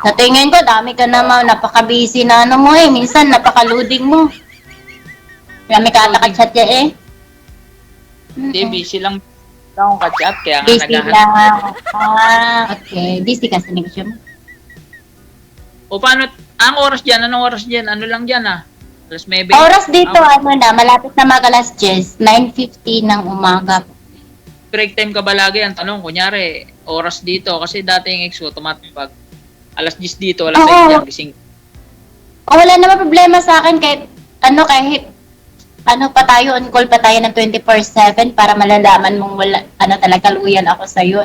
Sa tingin ko, dami ka naman, napaka-busy na mo minsan napaka-loading mo. Dami ka ata ka-chat ya Hindi, busy lang akong ka-chat, kaya nga busy naghahanap. lang. Okay. Busy ka sa negosyo mo. O paano, anong oras dyan? Ano lang dyan Alas 9? Oras dito, malapit na mag-alas 10, 9:50 ng umaga. Break time ka ba lagi? Ang tanong, kunyari, oras dito. Kasi dati yung ex ko, pag alas 10 dito, alas 6 yan, gising. Wala naman problema sa akin kahit pa tayo, on call pa tayo ng 24/7 para malalaman mong talaga loyal ako sa'yo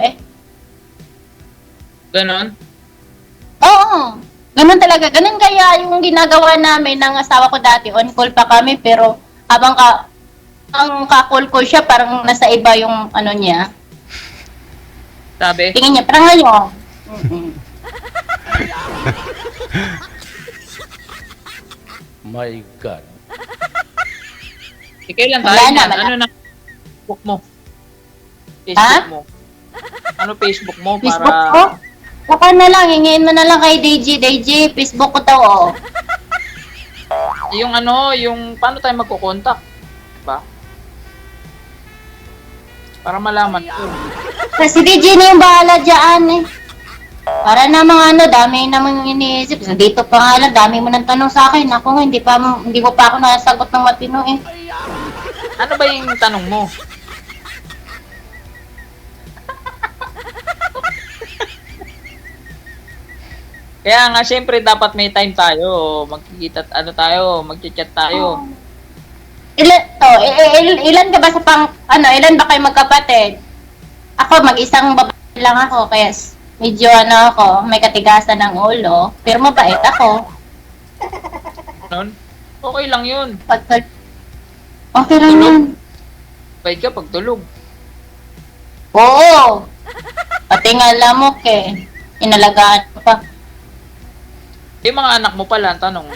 Ganon? Oo. Ganun talaga. Ganun kaya yung ginagawa namin ng asawa ko dati. On call pa kami pero habang ang ka-call ko siya parang nasa iba yung niya. Sabi? Tingin niya, parang ngayon. My God. Kailan tayo Wala yan? na. Ano na Facebook mo? Facebook mo? Ano Facebook mo? Facebook ko? Saka na lang, hingin mo na lang kay DJ, Facebook ko daw, Yung paano tayo magkukontak? Diba? Para malaman ko. Kasi DJ na yung bahala dyan Para namang dami namang iniisip. So, dito pa nga lang, dami mo nang tanong sa akin. Ako nga, hindi mo pa ako nasagot ng matino Ano ba yung tanong mo? Kaya nga, syempre, dapat may time tayo. Magkikita, magchat tayo. Ilan ka ba ilan ba kayo magkapatid? Ako, mag-isang babae lang ako, kaya medyo may katigasan ng ulo. Pero mabait ako. Okay lang yun. Okay lang yun. Bait ka pag tulog. Oo. Pati nga lamok inalagaan ko pa. Yung mga anak mo pala, tanong,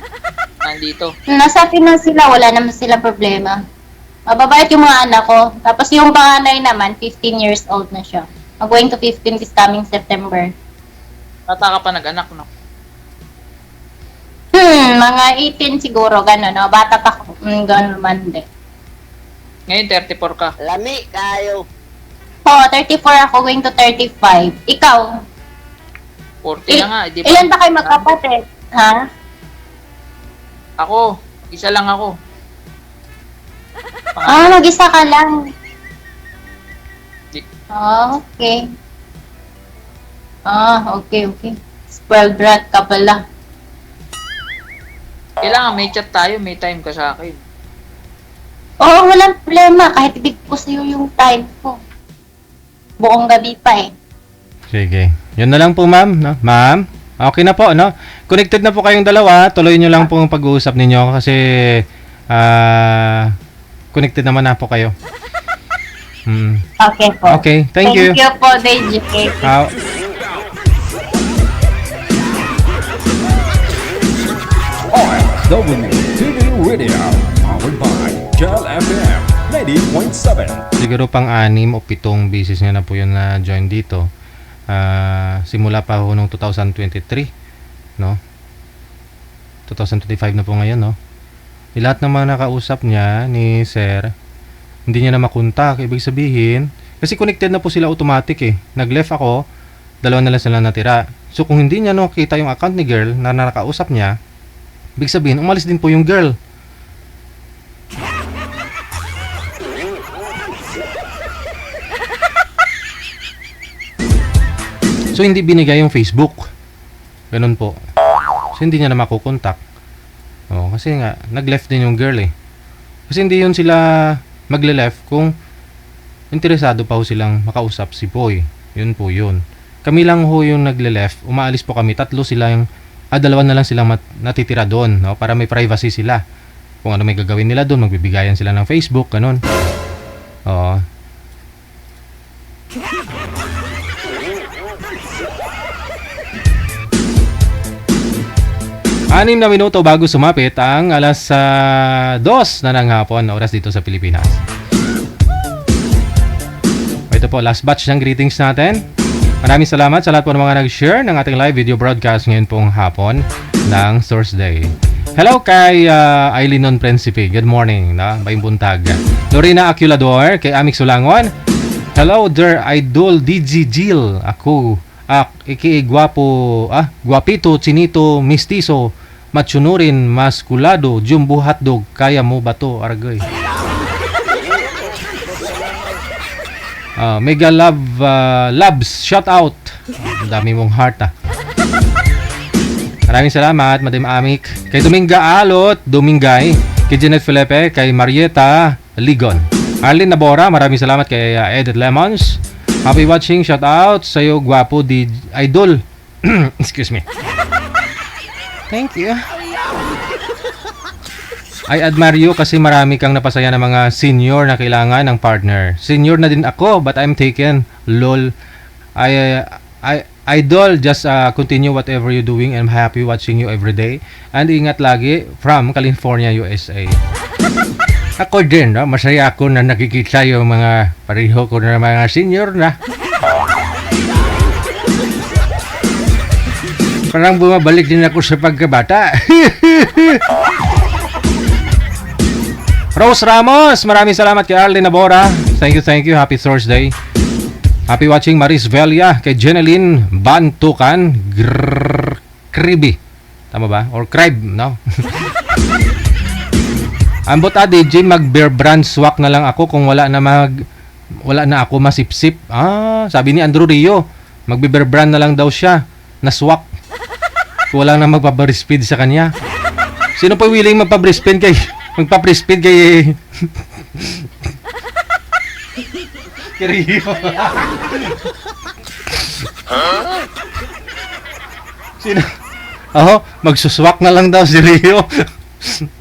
nandito. Nasa Pinas sila, wala naman silang problema. Mababayat yung mga anak ko. Tapos yung panganay naman, 15 years old na siya. Going to 15 this coming September. Bata ka pa nag-anak, no? Mga 18 siguro, gano'n, no? Bata pa ko. Gano'n man din. Ngayon, 34 ka. Lami kayo. Oo, 34 ako, going to 35. Ikaw? 40 na nga. Di ba? Ilan ba kayo magkapatid? Ha? Ako, isa lang ako. Mag-isa ka lang. Di- Okay. Okay. Spoiled brat ka pala. Kailangan may chat tayo, may time ka sa akin. Oo, walang problema. Kahit ibig ko sa'yo yung time ko. Buong gabi pa eh. Sige. Yun na lang po, ma'am. No? Ma'am, okay na po, no? Connected na po kayong dalawa. Tuloy nyo lang po ang pag-uusap ninyo kasi connected naman na po kayo. Okay po. Okay, thank you. Thank you po, DJ. OFW TV Radio, powered by Cal FM 90.7. Siguro pang 6 o 7 beses niya na po yun na join dito. Simula pa ho noong 2023, no? 2025 na po ngayon, no? Lahat ng mga nakausap niya ni Sir, hindi niya na makontak. Ibig sabihin, kasi connected na po sila automatic eh. Nag-left ako, 2 na lang sila natira. So kung hindi niya nakita yung account ni girl na nakausap niya, ibig sabihin, umalis din po yung girl. So hindi binigay yung Facebook. Ganun po. So hindi niya na makukontak. Oh, kasi nga nag-left din yung girl eh. Kasi hindi yun sila magle-left kung interesado pa ho silang makausap si Boy. Yun po yun. Kami lang ho yung nagle-left. Umaalis po kami. 3 sila yung 2 na lang silang natitira doon, no? Para may privacy sila. Kung ano may gagawin nila doon, magbibigayan sila ng Facebook, ganun. Oo. 6 na minuto bago sumapit ang alas 2 na ng hapon, oras dito sa Pilipinas. Ito po, last batch ng greetings natin. Maraming salamat sa lahat po ng mga nag-share ng ating live video broadcast ngayon pong hapon ng Thursday. Hello kay Aileen Non Principe. Good morning, na bayong buntag. Lorena Aculador, kay Amik Sulangon. Hello dear idol DJ Jill. Ako, guwapo, guwapito, chinito, mistiso, machunurin, maskulado, jumbo hotdog, kaya mo ba to, argoy? Mega love, loves, shout out. Ang dami mong heart Maraming salamat, Madam Amik. Kay Dominga Alot, Domingay. Kay Janet Felipe, kay Marieta Ligon. Arlene Nabora, maraming salamat kay Edith Lemons. Happy watching, shout out sa'yo, gwapo di idol. Excuse me. Thank you. I admire you kasi marami kang napasaya ng mga senior na kailangan ng partner. Senior na din ako, but I'm taken. Lol. Idol, just continue whatever you're doing and I'm happy watching you every day. And ingat lagi from California, USA. Ako din, no? Masaya ako na nakikita yung mga pareho ko na mga senior na. Parang bumabalik din ako sa pagkabata. Rose Ramos, maraming salamat kay Arlene Nabora. Thank you. Happy Thursday. Happy watching Maris Velia, kay Jeneline Bantukan, Kribi. Tama ba? Or Cribe, no? Ambot DJ, mag-bear brand swak na lang ako kung wala na ako masipsip. Sabi ni Andrew Rio, mag-bear brand na lang daw siya na swak. Kung wala na magpa-breastfeed sa kanya. Sino pa willing magpa-breastfeed kay Rio? Sino? Magsuswak na lang daw si Rio.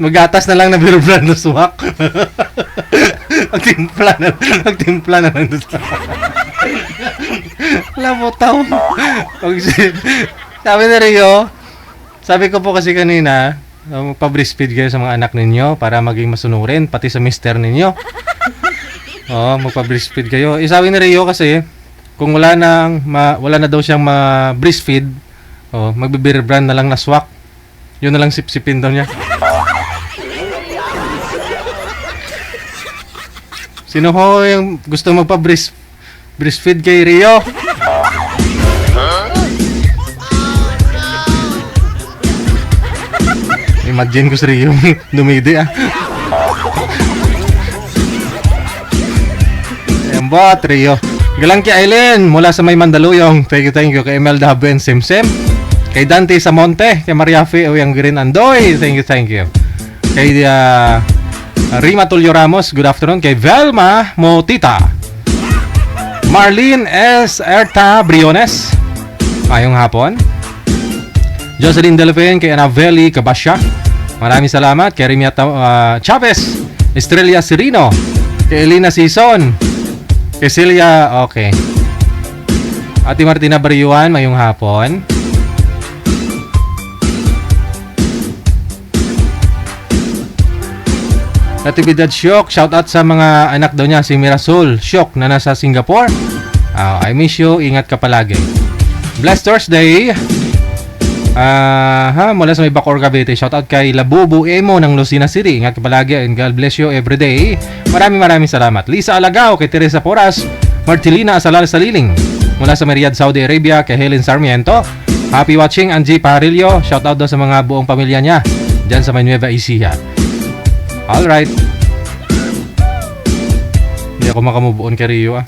Magatas na lang na beer brand na swak. Magtimpla na lang doon. Wala mo tao. Sabi ni Rio, sabi ko po kasi kanina, Magpa-breastfeed kayo sa mga anak ninyo para maging masunurin, pati sa mister ninyo. Magpa-breastfeed kayo. Sabi ni Rio kasi, kung wala na daw siyang ma-breastfeed, magbe-beer brand na lang na swak. Yun na lang sipsipin daw niya. Sino ho yung gusto magpa-breastfeed kay Rio? Imagine ko si Rio dumidi Ayan ba, Rio. Galang kay Aileen mula sa May Mandaluyong. Thank you. Kay Imelda Habuen Simsim. Kay Dante Samonte. Kay Mariafe Oyang Green Andoy. Thank you. Kay Rima Tulio Ramos. Good afternoon. Kay Velma Motita. Marlene S. Erta Briones. Ayong hapon. Jocelyn Delphine. Kay Anaveli Cabasya. Maraming salamat. Kay Rimia Chavez. Estrella Sirino. Kay Elena Sison. Kay Celia, okay. Ate Martina Bariuan, mayong hapon. Natividad Syok, shout out sa mga anak daw niya, si Mirasol Syok na nasa Singapore. I miss you, ingat ka palagi. Blessed Thursday. Mula sa may Bacoor, Cavite. Shout out kay Labubu Emo ng Lucena City. Ingat ka palagi and God bless you everyday. Maraming salamat. Lisa Alagao, kay Teresa Poras, Martilina Asalal Saliling. Mula sa Riyadh, Saudi Arabia, kay Helen Sarmiento. Happy watching, Angie Parillo. Shout out daw sa mga buong pamilya niya dyan sa may Nueva Ecija. Alright. Hindi ako makamubuon kay Rio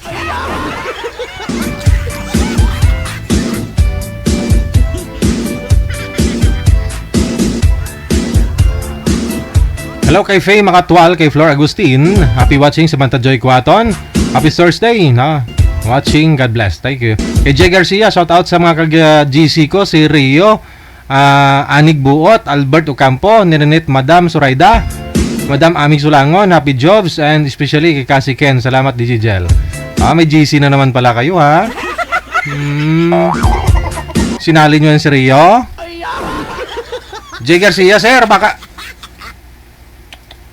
Hello kay Faye Makatwal, kay Flor Agustin. Happy watching Samantha Joy Quaton. Happy Thursday watching, God bless. Thank you. Kay Jay Garcia, shout out sa mga kag-GC ko, si Rio, Anig Buot, Albert Ocampo, Nirenit Madam Suraida, Madam Aming Sulangon, Happy Jobs, and especially kay Cassie Ken. Salamat, DJ Gel. May GC na naman pala kayo, Sinali nyo yan si Rio? Jay Garcia, sir, baka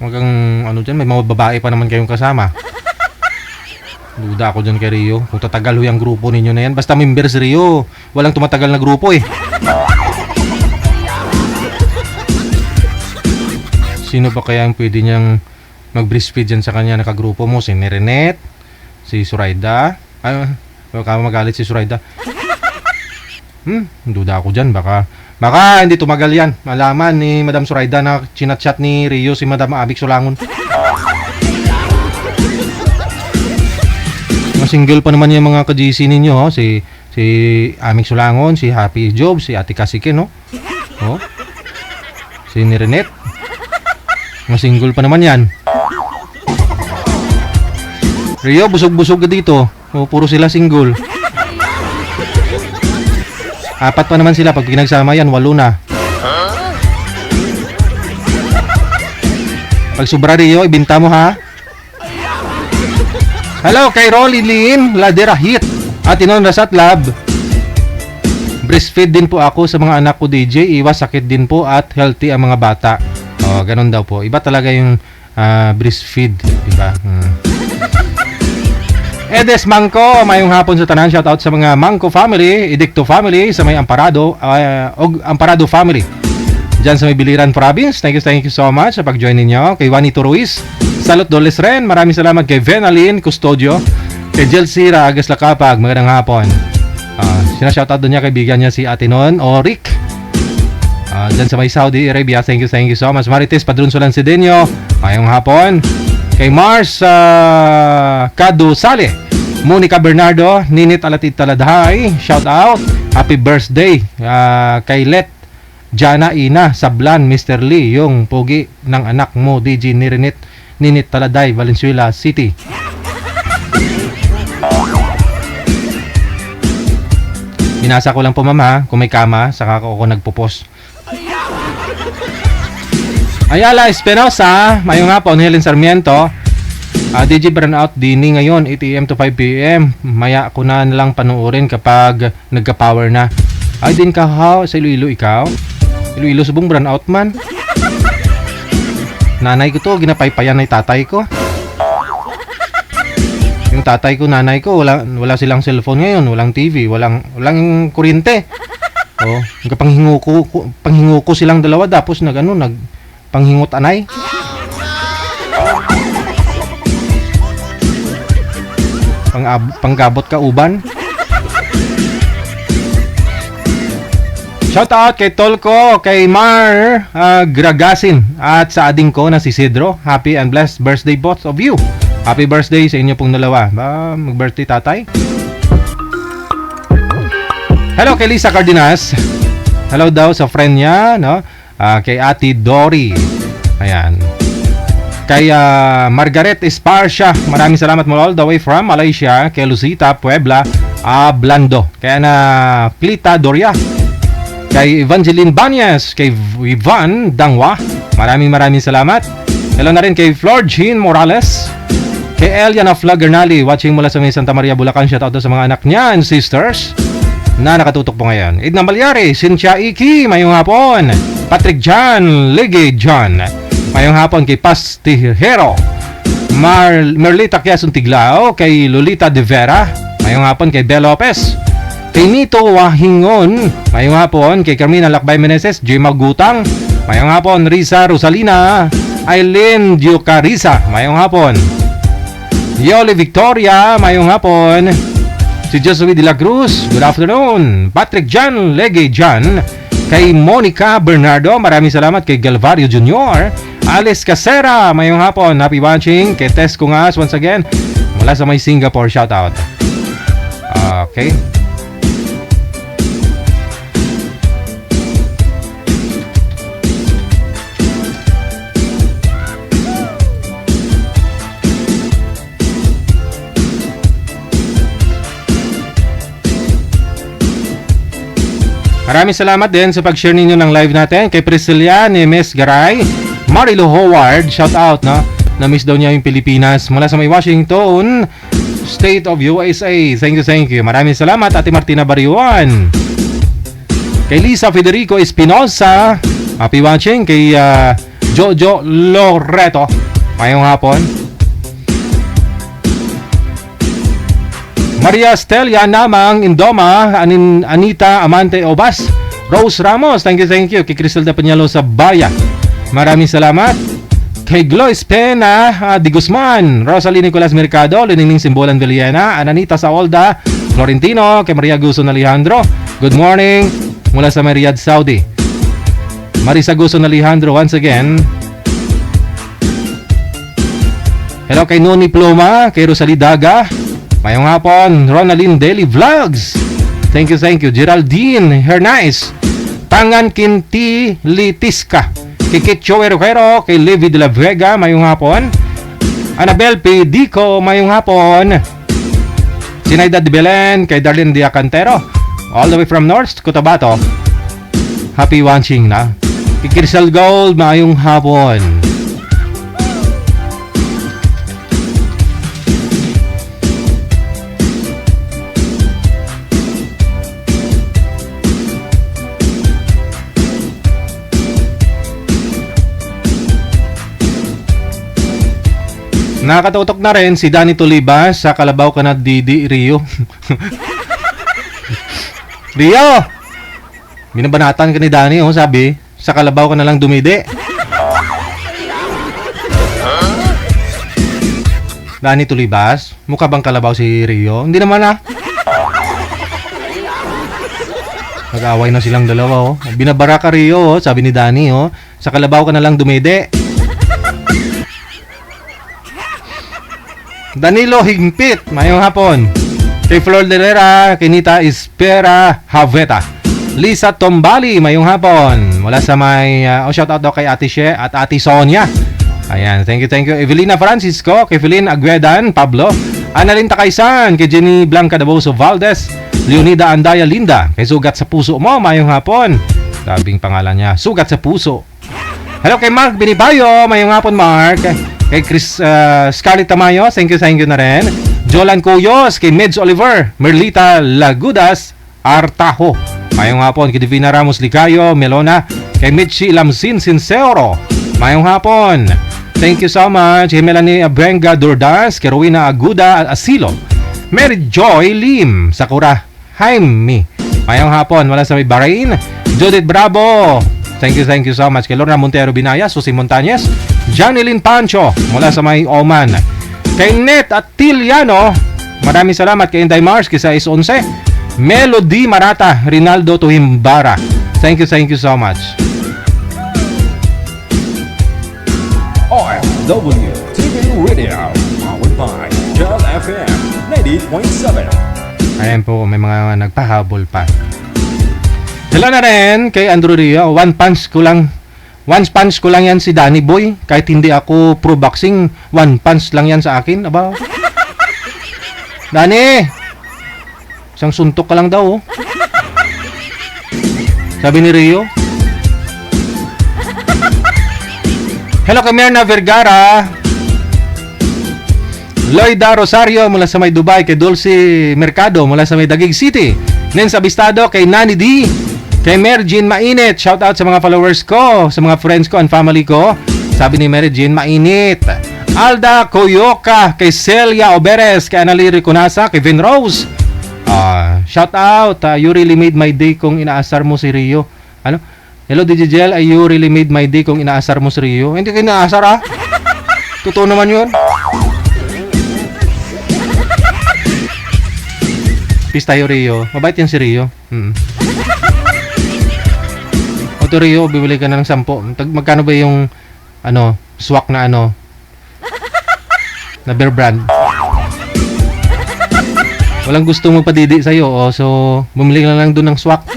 dyan, may mga babae pa naman kayong kasama. Duda ako dyan kay Rio. Kung tatagal yung grupo ninyo na yan. Basta member si Rio. Walang tumatagal na grupo Sino pa kaya yung pwede niyang mag-breastfeed dyan sa kanya nakagrupo mo? Si Nirenet, si Suraida. Baka magalit si Suraida. Duda ako dyan. Baka hindi tumagal yan. Malaman ni Madam Suraida na chinat-chat ni Rio si Madam Abik Sulangon. Mga single pa naman yung mga ka-GC ninyo. Si Amik Sulangon, si Happy Job, si Ate Kasike, si Nirenet. Mga single pa naman yan. Rio, busog-busog ka dito. Puro sila single. 4 pa naman sila. Pag pinagsama yan, 8 na. Pag sobra Rio, ibinta mo Hello kay Rolly Lynn Laderahit at Inon Rasat Lab. Breastfeed din po ako sa mga anak ko, DJ. Iwas sakit din po at healthy ang mga bata. Ganun daw po. Iba talaga yung breastfeed, diba? Edes Mangko, mayong hapon sa tanan. Shout out sa mga Mangko family, Edicto family, sa may Amparado, Amparado family. Diyan sa may Biliran Province. Thank you so much sa pag-join ninyo. Kay Juanito Ruiz, Salot Doles Ren. Maraming salamat kay Venalyn Custodio. Kay Jelsira Agas Lakapag, magandang hapon. Sinashoutout doon niya, kaibigan niya si Atinon o Rick. Diyan sa may Saudi Arabia. Thank you so much. Marites Padrunsulan Sidenyo, mayong hapon. Kay Mars Cado Sale, Monica Bernardo, Ninit Alatit Taladhay, shout out. Happy birthday kay Let Jana Ina Sablan, Mr. Lee, yung pogi ng anak mo, DJ Ninit Taladay, Valenzuela City. Binasa ko lang po, mama, kung may kama, saka ako nagpo-post. Ayala Espinosa, mayong hapon. Helen Sarmiento, DJ Burnout Dini ngayon 8 AM to 5 PM. Maya ko na lang panuorin kapag nagka-power na. Ay din ka sa Iloilo ikaw? Iloilo subong burnout man. Nanay ko to, ginapaypayan ng tatay ko. Yung tatay ko, nanay ko, wala silang cellphone ngayon, walang TV, walang kuryente. Oh, panghingo ko silang dalawa tapos panghingot anay. Panggabot ka uban. Shout out kay Tolko, kay Mar Gragasin at sa ading ko na si Sidro. Happy and blessed birthday both of you. Happy birthday sa inyo pong dalawa. Mag-birthday tatay. Hello kay Lisa Cardenas. Hello daw sa friend niya, no? Kay Ate Dory. Ayan. Kay Margaret Esparcia. Maraming salamat mo all the way from Malaysia. Kay Lucita Puebla Blando. Kay Ana Clita Doria. Kay Evangeline Banyas, kay Ivan Dangwa, maraming salamat. Hello na rin kay Florgine Morales, kay Eliana Flagernali, watching mula sa may Santa Maria, Bulacan. Shout out sa mga anak niya and sisters na nakatutok po ngayon. Edna Malyari, Cynthia Iki, mayong hapon. Patrick John, Ligay John, mayong hapon. Kay Pastihero, Merlita Quezon Tiglao, kay Lolita De Vera, mayong hapon. Kay Bel Lopez, kay Nito Wahingon, mayong hapon. Kay Carmina Lakbay Meneses, J. Magutang, mayong hapon. Risa Rosalina, Aileen Diocarisa, mayong hapon. Yoli Victoria, mayong hapon. Si Josué de la Cruz, good afternoon. Patrick Jan, Legay Jan. Kay Monica Bernardo, maraming salamat. Kay Galvario Jr., Alice Casera, mayong hapon. Happy watching. Kay Tess Kungas, once again, mula sa may Singapore, shout out. Okay. Maraming salamat din sa pag-share ninyo ng live natin. Kay Priscilla Nemes Garay, Marilo Howard, shout out, no? Na-miss daw niya yung Pilipinas. Mula sa may Washington State of USA. Thank you. Maraming salamat, Ate Martina Bariuan. Kay Lisa Federico Espinosa, happy watching. Kay Jojo Loreto, mayong hapon. Maria Stelia Namang Indoma, Anita Amante Obas, Rose Ramos, thank you. Kay Criselda Peñalo sa Baya, maraming salamat. Kay Glois Pena Di Guzman, Rosalie Nicolas Mercado, Liningning Simbolan Villena, Ananita Saolda Florentino, kay Maria Guson Alejandro, good morning mula sa Riyadh, Saudi. Marisa Guson Alejandro once again. Hello kay Noni Pluma, kay Rosalie Daga, mayong hapon. Ronaldine Daily Vlogs, thank you. Geraldine Hernais, Tangan Kinti Litiska, kay Kitcho Erojero, kay Levi de la Vega, mayong hapon. Anabel Pedico, mayong hapon. Sinaida de Belen, kay Darlene Diacantero, all the way from North Cotabato, happy watching na. Kay Crystal Gold, mayong hapon. Nakatutok na rin si Danny Tolibas sa Kalabaw ka na Didi Rio. Rio! Binabanatan ka ni Danny, sabi, sa Kalabaw ka na lang dumidi. Danny Tolibas, mukha bang kalabaw si Rio? Hindi naman Nag-away na silang dalawa, Binabara ka Rio, sabi ni Danny, sa Kalabaw ka na lang dumidi. Danilo Higpit, mayong hapon. Kay Flor Delera, Kinita Espera Haveta, Lisa Tombali, mayong hapon. Mula sa may shout out daw kay Ate She at Ate Sonia. Ayan, thank you. Evelina Francisco, kay Felin Agwedan Pablo, Annalyn Takaysan, kay Jenny Blanca Daboso Valdez, Leonida Andaya Linda, kay Sugat sa Puso mo, mayong hapon. Sabing pangalan niya, Sugat sa Puso. Hello kay Mark Binibayo, mayong hapon Mark. Kay Chris Scarlett Tamayo, thank you na rin. Jolan Cuyos, kay Meds Oliver, Merlita Lagudas Artajo, mayong hapon. Kay Divina Ramos Licayo Melona, kay Mitchie Lamsin Sincero, mayong hapon. Thank you so much. Kay Melanie Abrenga Durdas, kay Rowena Aguda Asilo, Mary Joy Lim, Sakura Jaime. Mayang hapon, wala sa may Bahrain. Judith Bravo. Thank you so much. Kay Lorna Montero Binaya, Susi Montañez, Janeline Pancho, mula sa may Oman. Kay Net Atiliano, maraming salamat. Kay Inday Mars, kay 611. Melody Marata, Rinaldo Tuhimbara. Thank you so much. OFW TV Radio, powered by Jel FM 98.7. Ayan po, may mga nagpahabol pa. Sila na rin kay Andrew Rio. One punch ko lang yan si Danny Boy. Kahit hindi ako pro-boxing, one punch lang yan sa akin. Aba, Danny, isang suntok ka lang daw. Sabi ni Rio. Hello kay Merna Vergara, Lloyda Rosario mula sa may Dubai, kay Dulce Mercado mula sa may Taguig City, Nen Sabistado, kay Nani D, kay Merjin Mainit. Shout out sa mga followers ko, sa mga friends ko and family ko. Sabi ni Merjin Mainit. Alda Koyoka, kay Celia Oberes, kay Anali Riconasa, kay Vin Rose. Shout out, you really made my day kung inaasar mo si Rio. Ano? Hello DJ Jel, you really made my day kung inaasar mo si Rio. Hindi ka inaasar Totoo naman yun. Peace tayo Rio. Mabait yan si Rio. O to Rio, bibili ka na ng 10. Magkano ba yung swak na na bear brand? Walang gusto magpadidi sa'yo. So bumili ka na lang dun ng swak.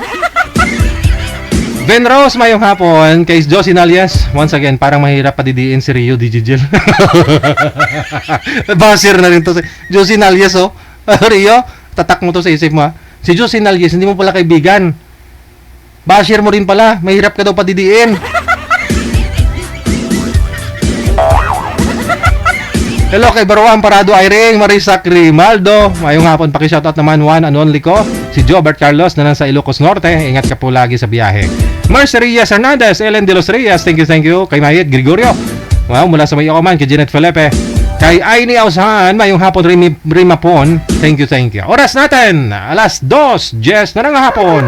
Ben Rose, mayong hapon. Kay Josie Nalias, once again, parang mahirap padidiin si Rio Digigil. Basir na rin to si Josie Nalias, Rio, tatak mo to sa isip mo, Si Josie Nalias, hindi mo pala kaibigan. Basir mo rin pala. Mahirap ka daw padidiin. Hello kay Baruan Parado Irene, Marisa Grimaldo. Mayong hapon, paki-shoutout naman one and only ko, si Jobert Carlos na nasa Ilocos Norte. Ingat ka po lagi sa biyahe. Mercy Reyes Hernandez, Ellen De Los Reyes, thank you. Kay Mayet Gregorio, mula sa Mayoman, kay Janet Felipe. Kay Aini Ausahan, mayong hapon Rimapon, thank you. Oras natin, alas 2:10 na ng hapon.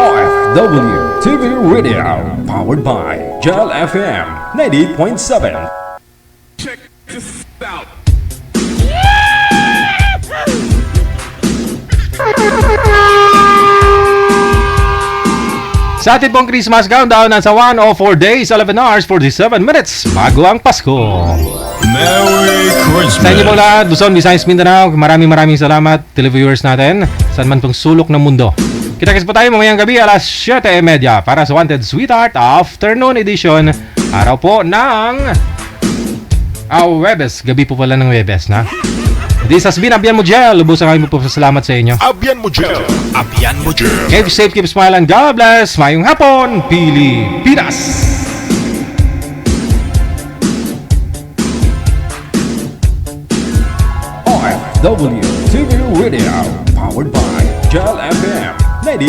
OFW TV Radio, powered by Jel FM 98.7. Check this out. Sa ating pong Christmas countdown, nasa 104 days, 11 hours, 47 minutes bago ang Pasko. Merry Christmas. Sa inyo pong lahat, Luzon, Visayas, Mindanao, maraming salamat, televiewers natin, saan man pong sulok ng mundo. Kita-kits po tayo mamayang gabi alas 7:30 para sa Wanted Sweetheart Afternoon Edition. Araw po ng Webes. Gabi po pala ng Webes, na? This has been Abian mo Jel. Lubusan kami po salamat sa inyo. Abian mo Jel. Abian mo Jel. Keep safe, keep smiling. God bless. Mayong hapon, Pilipinas. OFW TV Radio, powered by Jel FM 90.